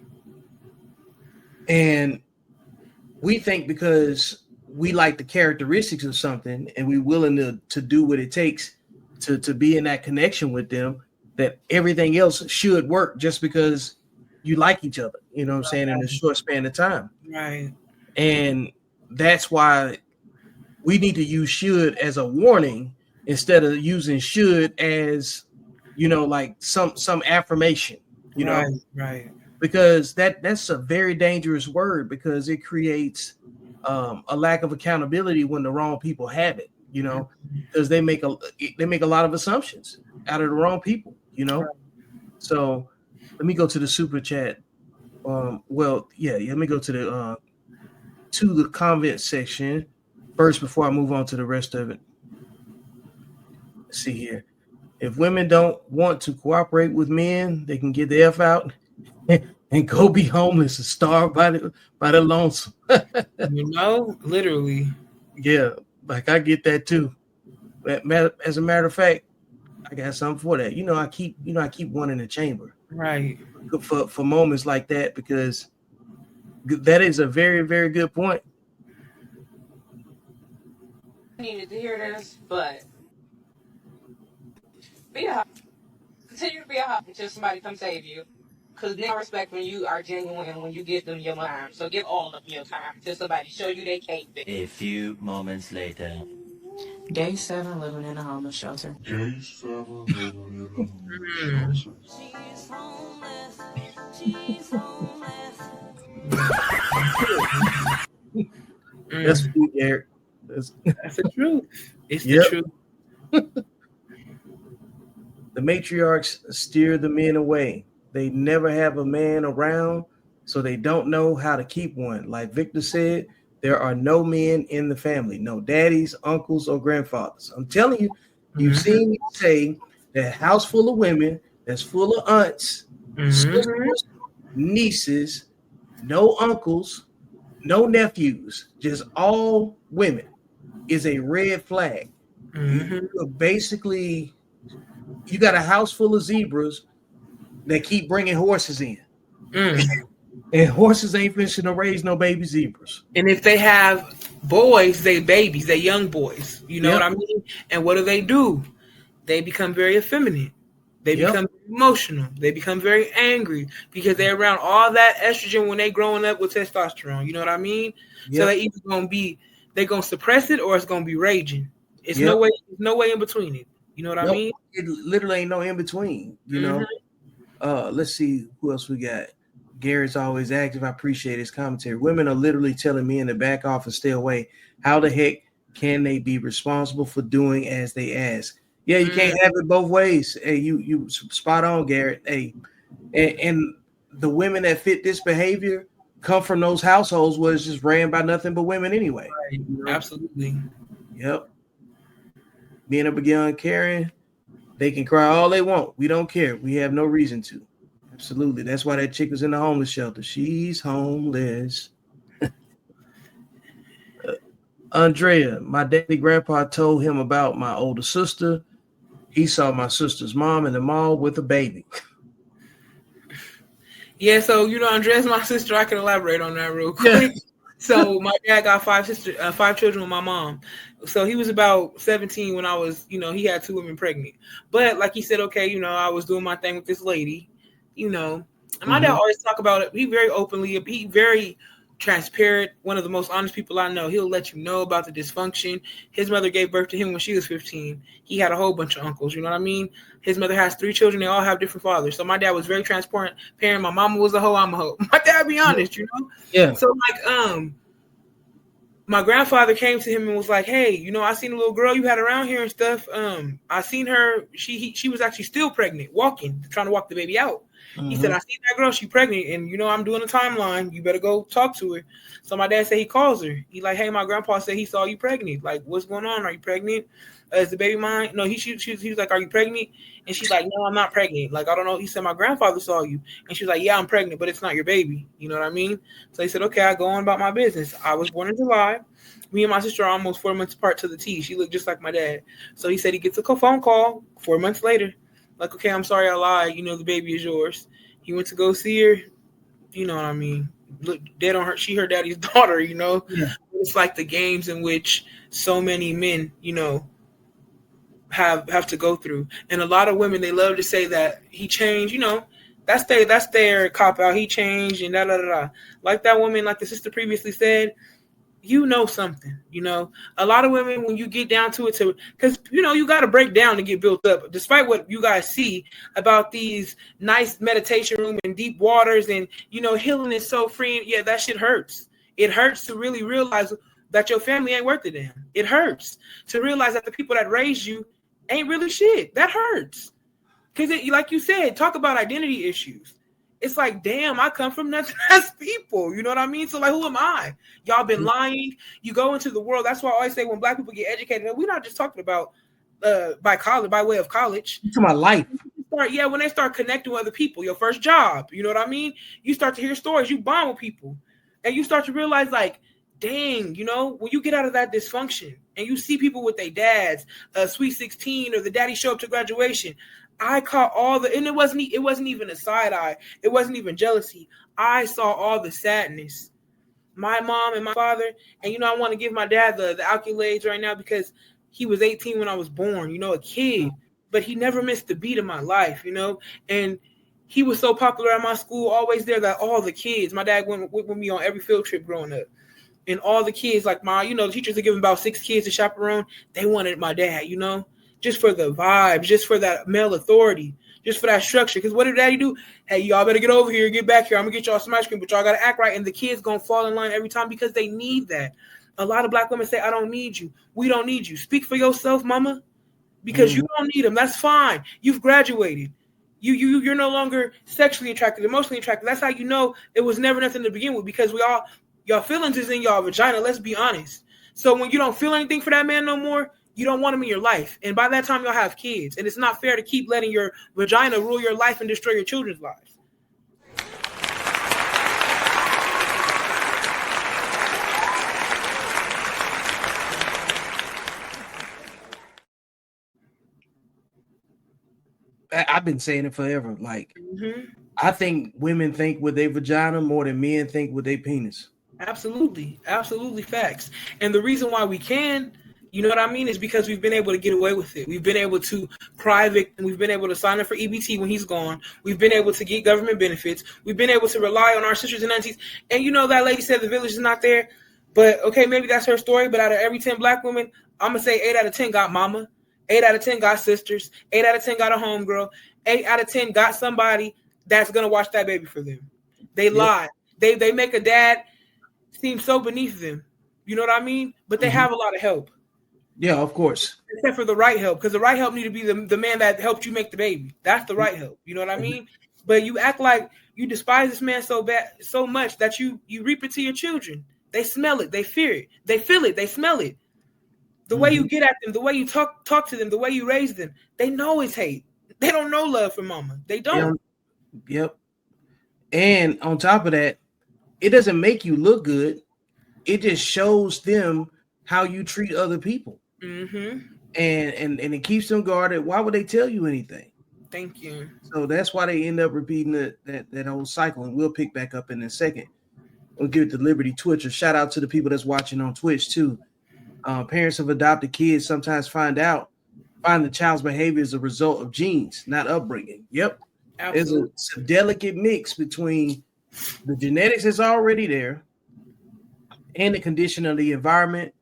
And we think because we like the characteristics of something and we're willing to do what it takes to be in that connection with them, that everything else should work just because you like each other, in a short span of time. Right. And that's why we need to use should as a warning instead of using should as, like some affirmation, Right. Because that's a very dangerous word, because it creates a lack of accountability when the wrong people have it, because they make a lot of assumptions out of the wrong people, Right. So let me go to the super chat. Let me go to the comment section first before I move on to the rest of it. Let's see here. If women don't want to cooperate with men, they can get the F out and go be homeless and starve by the lonesome. Literally. Yeah, like I get that too. As a matter of fact, I got something for that. I keep one in the chamber. Right. For moments like that, because that is a very, very good point. I needed to hear this, but continue to be a hop until somebody come save you. Because they respect when you are genuine and when you give them your time. So give all of your time to somebody. Show you they capable. A few moments later. Day 7 living in a homeless shelter. Day 7 living in a homeless shelter. She's homeless. She's homeless. That's sweet, Eric. That's the truth. It's Yep. the truth. The matriarchs steer the men away. They never have a man around, so they don't know how to keep one. Like Victor said, there are no men in the family, no daddies, uncles, or grandfathers. I'm telling you, you've seen me say that house full of women that's full of aunts, sisters, nieces, no uncles, no nephews, just all women is a red flag. You're basically, you got a house full of zebras that keep bringing horses in. And horses ain't finishing to raise no baby zebras. And if they have boys, they babies, they young boys. You know what I mean? And what do? They become very effeminate. They become emotional. They become very angry because they're around all that estrogen when they growing up with testosterone. You know what I mean? So they either they're gonna suppress it or it's gonna be raging. It's no way in between it. You know what I mean? It literally ain't no in between. You know. Let's see who else we got. Garrett's always active. I appreciate his commentary. Women are literally telling me in the back off and stay away. How the heck can they be responsible for doing as they ask? Yeah, you can't have it both ways. Hey, you spot on, Garrett. Hey, and the women that fit this behavior come from those households where it's just ran by nothing but women anyway. Right. You know? Absolutely. Yep. Being up again, Karen, they can cry all they want. We don't care. We have no reason to. Absolutely. That's why that chick was in the homeless shelter. She's homeless. Andrea, my daddy grandpa told him about my older sister. He saw my sister's mom in the mall with a baby. Yeah, so Andrea's my sister. I can elaborate on that real quick. So my dad got 5 children with my mom. So he was about 17 when I was, he had 2 women pregnant. But like he said, okay, I was doing my thing with this lady, and my dad always talk about it. He very openly, he very transparent, one of the most honest people I know. He'll let you know about the dysfunction. His mother gave birth to him when she was 15. He had a whole bunch of uncles, you know what I mean? His mother has 3 children. They all have different fathers. So my dad was very transparent parent. My mama was a hoe, I'm a hoe. My dad, be honest, Yeah. So my grandfather came to him and was like, hey, I seen a little girl you had around here and stuff. I seen her. She was actually still pregnant, trying to walk the baby out. He said, I seen that girl. She pregnant. And, I'm doing a timeline. You better go talk to her. So my dad said he calls her. He like, hey, my grandpa said he saw you pregnant. Like, what's going on? Are you pregnant? Is the baby mine? No, he was like, are you pregnant? And she's like, no, I'm not pregnant. Like, I don't know. He said, my grandfather saw you. And she was like, yeah, I'm pregnant, but it's not your baby. You know what I mean? So he said, okay, I go on about my business. I was born in July. Me and my sister are almost 4 months apart to the T. She looked just like my dad. So he said he gets a phone call 4 months later. Like, okay, I'm sorry I lied. The baby is yours. He went to go see her. You know what I mean? Look dead on her. She her daddy's daughter, Yeah. It's like the games in which so many men, have to go through. And a lot of women, they love to say that he changed, that's their cop out. He changed and da da da. Like that woman, like the sister previously said, something, a lot of women, when you get down to it, because you got to break down to get built up, despite what you guys see about these nice meditation room and deep waters and healing is so free. Yeah, that shit hurts. It hurts to really realize that your family ain't worth a damn. It hurts to realize that the people that raised you ain't really shit. That hurts, because like you said, talk about identity issues. It's like, damn, I come from nothing as people. You know what I mean? So, like, who am I? Y'all been lying. You go into the world. That's why I always say when Black people get educated, we're not just talking about by way of college. To my life. When they start connecting with other people, your first job, you know what I mean? You start to hear stories. You bond with people. And you start to realize, like, dang, when you get out of that dysfunction and you see people with their dads, Sweet 16 or the daddy show up to graduation, I caught and it wasn't even a side eye. It wasn't even jealousy. I saw all the sadness. My mom and my father, and I want to give my dad the accolades right now because he was 18 when I was born, a kid, but he never missed a beat of my life, and He was so popular at my school, always there, that all the kids, my dad went with me on every field trip growing up. And all the kids, like the teachers are giving about 6 kids to chaperone. They wanted my dad, just for the vibes, just for that male authority, just for that structure. Because what did daddy do? Hey, y'all better get over here, get back here. I'm going to get y'all some ice cream, but y'all got to act right. And the kids going to fall in line every time because they need that. A lot of black women say, I don't need you. We don't need you. Speak for yourself, mama, because you don't need them. That's fine. You've graduated. You're no longer sexually attracted, emotionally attracted. That's how you know it was never nothing to begin with, because y'all feelings is in y'all vagina. Let's be honest. So when you don't feel anything for that man no more, you don't want him in your life. And by that time, y'all have kids. And it's not fair to keep letting your vagina rule your life and destroy your children's lives. I've been saying it forever. Like, I think women think with their vagina more than men think with their penis. Absolutely. Absolutely facts. And the reason why we can, you know what I mean, is because we've been able to get away with it. We've been able to private, and we've been able to sign up for EBT when he's gone. We've been able to get government benefits. We've been able to rely on our sisters and aunties. And that lady said the village is not there. But, okay, maybe that's her story. But out of every 10 black women, I'm going to say 8 out of 10 got mama. 8 out of 10 got sisters. 8 out of 10 got a homegirl. 8 out of 10 got somebody that's going to watch that baby for them. They lie. They make a dad seem so beneath them. You know what I mean? But they have a lot of help. Yeah, of course. Except for the right help, because the right help need to be the man that helped you make the baby. That's the right help. You know what I mean? But you act like you despise this man so much that you reap it to your children. They smell it. They fear it. They feel it. They smell it. The way you get at them, the way you talk to them, the way you raise them, they know it's hate. They don't know love for mama. They don't. Yep. And on top of that, it doesn't make you look good. It just shows them how you treat other people. And it keeps them guarded. Why would they tell you anything? Thank you. So that's why they end up repeating that whole cycle. And we'll pick back up in a second. We'll give it to Liberty Twitch. A shout out to the people that's watching on Twitch too. Parents of adopted kids sometimes find the child's behavior as a result of genes, not upbringing. Yep. Absolutely. It's a delicate mix between the genetics that's already there and the condition of the environment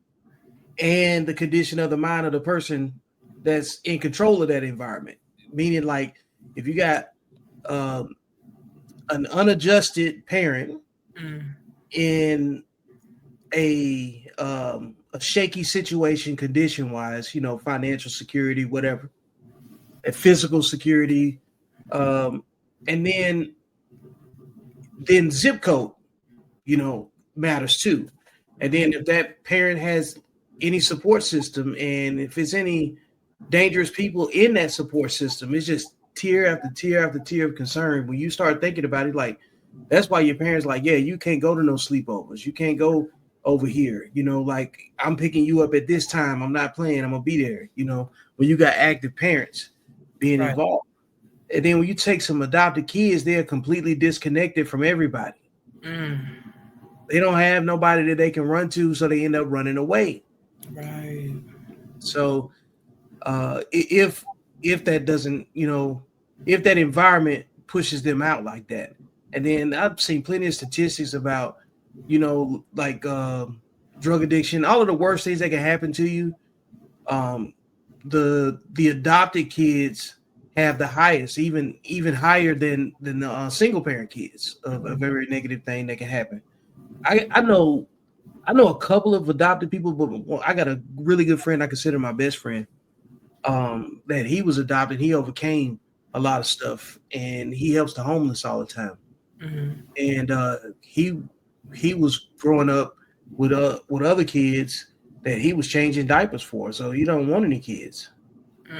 and the condition of the mind of the person that's in control of that environment. Meaning, like, if you got an unadjusted parent in a shaky situation, condition-wise, financial security, whatever, and physical security, and then zip code, matters too. And then if that parent has any support system, and if it's any dangerous people in that support system, it's just tier after tier after tier of concern. When you start thinking about it, like, that's why your parents like, yeah, you can't go to no sleepovers. You can't go over here. Like, I'm picking you up at this time. I'm not playing. I'm going to be there. When you got active parents being involved. And then when you take some adopted kids, they're completely disconnected from everybody. They don't have nobody that they can run to, so they end up running away. Right. So if that doesn't, if that environment pushes them out like that, and then I've seen plenty of statistics about, like drug addiction, all of the worst things that can happen to you. The adopted kids have the highest, even higher than the single parent kids of a very negative thing that can happen. I know a couple of adopted people, but I got a really good friend I consider my best friend. That he was adopted, he overcame a lot of stuff, and he helps the homeless all the time. And he was growing up with other kids that he was changing diapers for, so he don't want any kids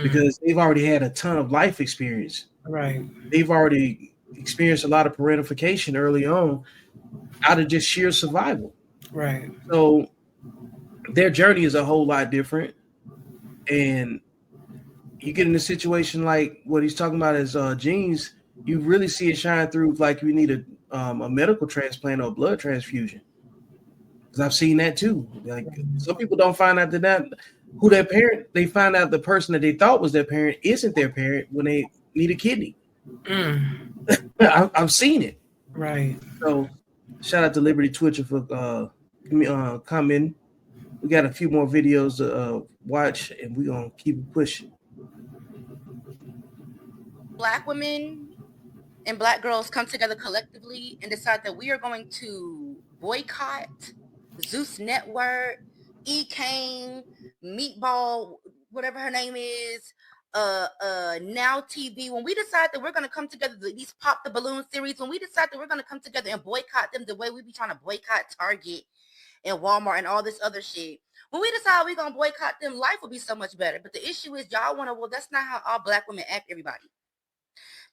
because they've already had a ton of life experience. Right. They've already experienced a lot of parentification early on out of just sheer survival. Right. So their journey is a whole lot different. And you get in a situation like what he's talking about as genes, you really see it shine through, like you need a medical transplant or a blood transfusion. Because I've seen that too. Like, some people don't find out that who their parent, they find out the person that they thought was their parent isn't their parent when they need a kidney. I've seen it. Right. So shout out to Liberty Twitcher for commenting. We got a few more videos to watch, and we're gonna keep it pushing. Black women and Black girls come together collectively and decide that we are going to boycott Zeus Network, E. Kane, Meatball, whatever her name is, Now TV. When we decide that we're going to come together, these Pop the Balloon series, when we decide that we're going to come together and boycott them the way we be trying to boycott Target and Walmart and all this other shit, when we decide we're going to boycott them, life will be so much better. But the issue is y'all want to, well, that's not how all Black women act, everybody.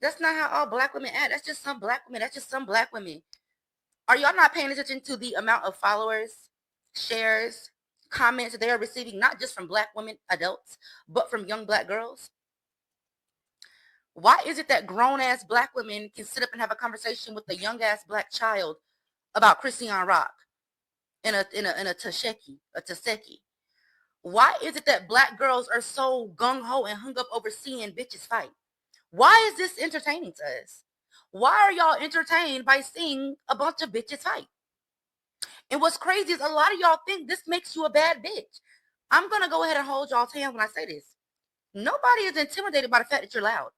That's not how all Black women act. That's just some Black women. That's just some Black women. Are y'all not paying attention to the amount of followers, shares, comments that they are receiving, not just from Black women, adults, but from young Black girls? Why is it that grown-ass Black women can sit up and have a conversation with a young-ass Black child about Christian Rock in a Taseki? Why is it that Black girls are so gung-ho and hung up over seeing bitches fight? Why is this entertaining to us? Why are y'all entertained by seeing a bunch of bitches fight? And what's crazy is a lot of y'all think this makes you a bad bitch. I'm going to go ahead and hold y'all's hand when I say this. Nobody is intimidated by the fact that you're loud.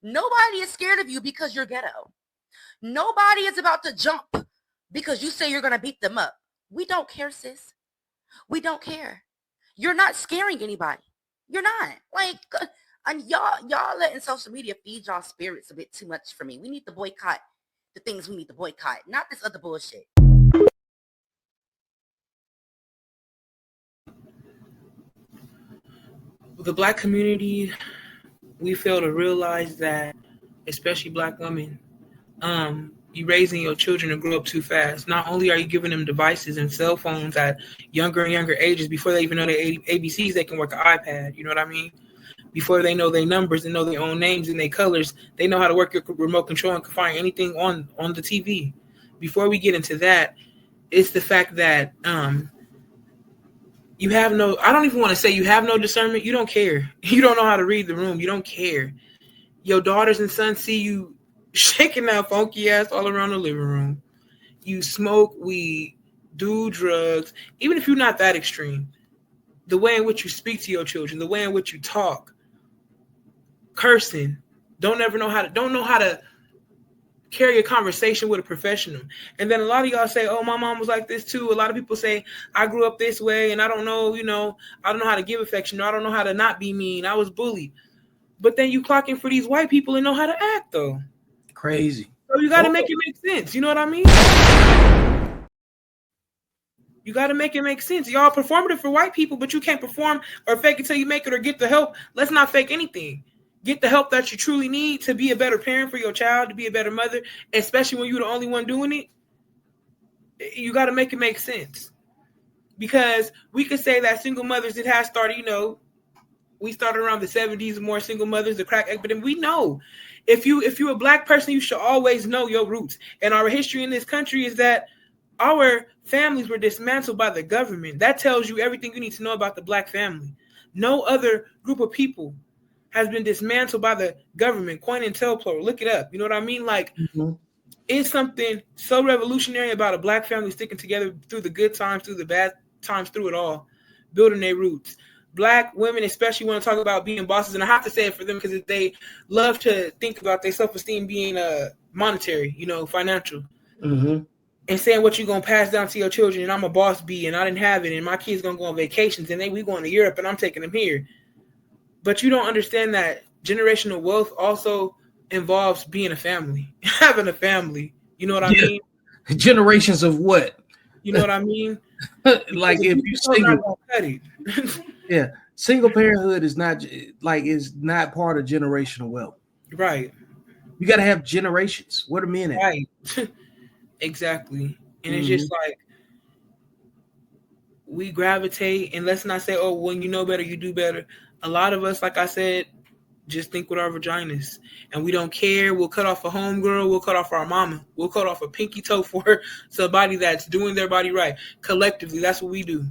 Nobody is scared of you because you're ghetto. Nobody is about to jump because you say you're going to beat them up. We don't care, sis. We don't care. You're not scaring anybody. You're not. Like... And y'all letting social media feed y'all spirits a bit too much for me. We need to boycott the things we need to boycott, not this other bullshit. The Black community, we fail to realize that, especially Black women, you raising your children to grow up too fast. Not only are you giving them devices and cell phones at younger and younger ages, before they even know their ABCs, they can work an iPad. You know what I mean? Before they know their numbers and know their own names and their colors, they know how to work your remote control and can find anything on the TV. Before we get into that, it's the fact that you have no, I don't even want to say you have no discernment. You don't care. You don't know how to read the room. You don't care. Your daughters and sons see you shaking that funky ass all around the living room. You smoke weed, do drugs, even if you're not that extreme. The way in which you speak to your children, the way in which you talk, cursing, don't know how to carry a conversation with a professional. And then a lot of y'all say, oh, my mom was like this too. A lot of people say, I grew up this way and I don't know, I don't know how to give affection. I don't know how to not be mean. I was bullied. But then you clock in for these white people and know how to act though. Crazy. So you got to make it make sense. You know what I mean? You got to make it make sense. Y'all performative for white people, but you can't perform or fake it till you make it or get the help. Let's not fake anything. Get the help that you truly need to be a better parent for your child, to be a better mother, especially when you're the only one doing it. You got to make it make sense. Because we could say that single mothers, it has started, we started around the 70s, more single mothers, the crack epidemic. We know if you're a Black person, you should always know your roots. And our history in this country is that our families were dismantled by the government. That tells you everything you need to know about the Black family. No other group of people has been dismantled by the government. COINTELPRO, look it up. You know what I mean? Like, It's something so revolutionary about a Black family sticking together through the good times, through the bad times, through it all, building their roots. Black women especially want to talk about being bosses, and I have to say it for them because they love to think about their self-esteem being monetary, financial. Mm-hmm. And saying what you're going to pass down to your children, and I'm a boss bee, and I didn't have it, and my kids going to go on vacations, and we going to Europe, and I'm taking them here. But you don't understand that generational wealth also involves being a family, having a family. You know what I mean? Generations of what? You know what I mean? Like if you're single, yeah, single parenthood is not part of generational wealth. Right. You got to have generations. What are men at? Right. Exactly. And it's just like we gravitate, and let's not say, oh, when you know better, you do better. A lot of us, like I said, just think with our vaginas, and we don't care. We'll cut off a homegirl. We'll cut off our mama. We'll cut off a pinky toe for somebody that's doing their body right. Collectively, that's what we do.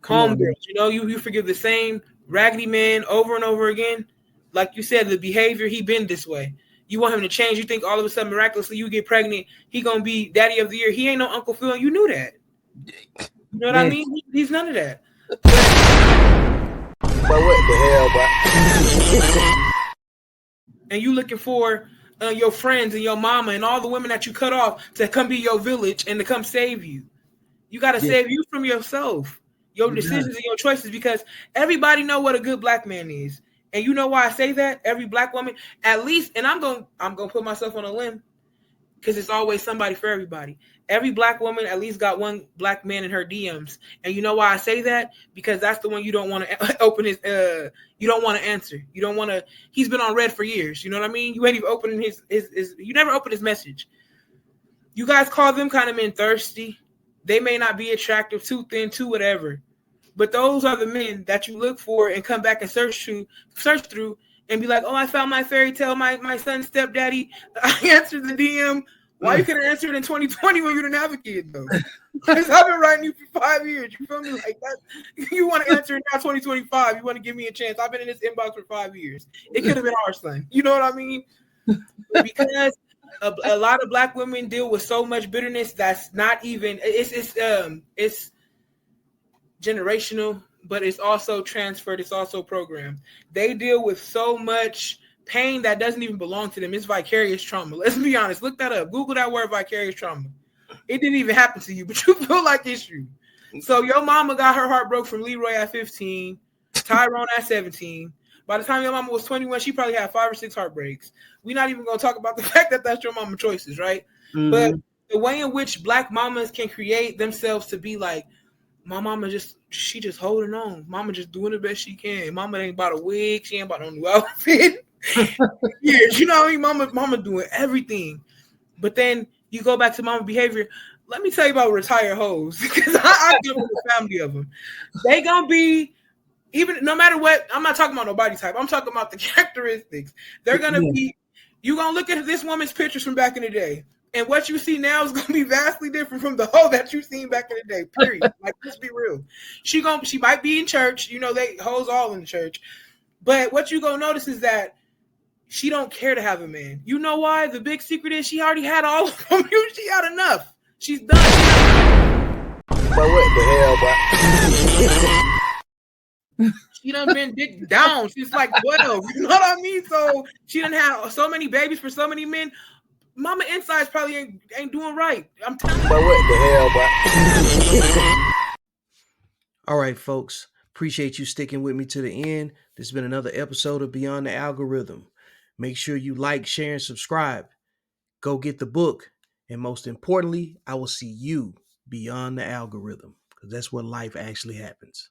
Homegirls, you forgive the same raggedy man over and over again. Like you said, the behavior, he been this way. You want him to change. You think all of a sudden, miraculously, you get pregnant, he going to be daddy of the year. He ain't no Uncle Phil. You knew that. You know what I mean? He's none of that. But what the hell, bro? And you looking for your friends and your mama and all the women that you cut off to come be your village and to come save you. You got to save you from yourself, your decisions and your choices, because everybody know what a good black man is. And you know why I say that? Every black woman, at least, and I'm gonna put myself on a limb, because it's always somebody for everybody. Every black woman at least got one black man in her DMs. And you know why I say that? Because that's the one you don't want to open his you don't want to answer. You don't want to, he's been on red for years. You know what I mean? You ain't even opening his you never open his message. You guys call them kind of men thirsty. They may not be attractive, too thin, too whatever. But those are the men that you look for and come back and search through and be like, oh, I found my fairy tale, my son's stepdaddy. I answered the DM. Why you couldn't answer it in 2020 when you didn't have a kid, though? Because I've been writing you for 5 years. You feel me? Like that. You want to answer it now, 2025. You want to give me a chance. I've been in this inbox for 5 years. It could have been our son. You know what I mean? Because a lot of black women deal with so much bitterness that's not even, it's generational, but it's also transferred. It's also programmed. They deal with so much pain that doesn't even belong to them. It's vicarious trauma. Let's be honest. Look that up. Google that word, vicarious trauma. It didn't even happen to you, but you feel like it's you. So your mama got her heart broke from Leroy at 15, Tyrone at 17. By the time your mama was 21, she probably had 5 or 6 heartbreaks. We're not even going to talk about the fact that that's your mama choices, right? Mm-hmm. But the way in which black mamas can create themselves to be like, my mama she just holding on. Mama just doing the best she can. Mama ain't bought a wig. She ain't bought no new outfit. Years, you know what I mean? Mama doing everything. But then you go back to mama behavior. Let me tell you about retired hoes, because I deal with a family of them. They gonna be, even no matter what. I'm not talking about no body type. I'm talking about the characteristics. They're gonna be. You gonna look at this woman's pictures from back in the day, and what you see now is gonna be vastly different from the hoe that you seen back in the day. Period. Like, let's be real. She might be in church. You know, they hoes all in the church. But what you gonna notice is that she don't care to have a man. You know why? The big secret is she already had all of them. She had enough. She's done. But what the hell, bro? She done been dick down. She's like 12. You know what I mean? So she done had so many babies for so many men. Mama insides probably ain't doing right. I'm telling you. But what the hell, bro? All right, folks. Appreciate you sticking with me to the end. This has been another episode of Beyond the Algorithm. Make sure you like, share, and subscribe. Go get the book. And most importantly, I will see you beyond the algorithm, because that's where life actually happens.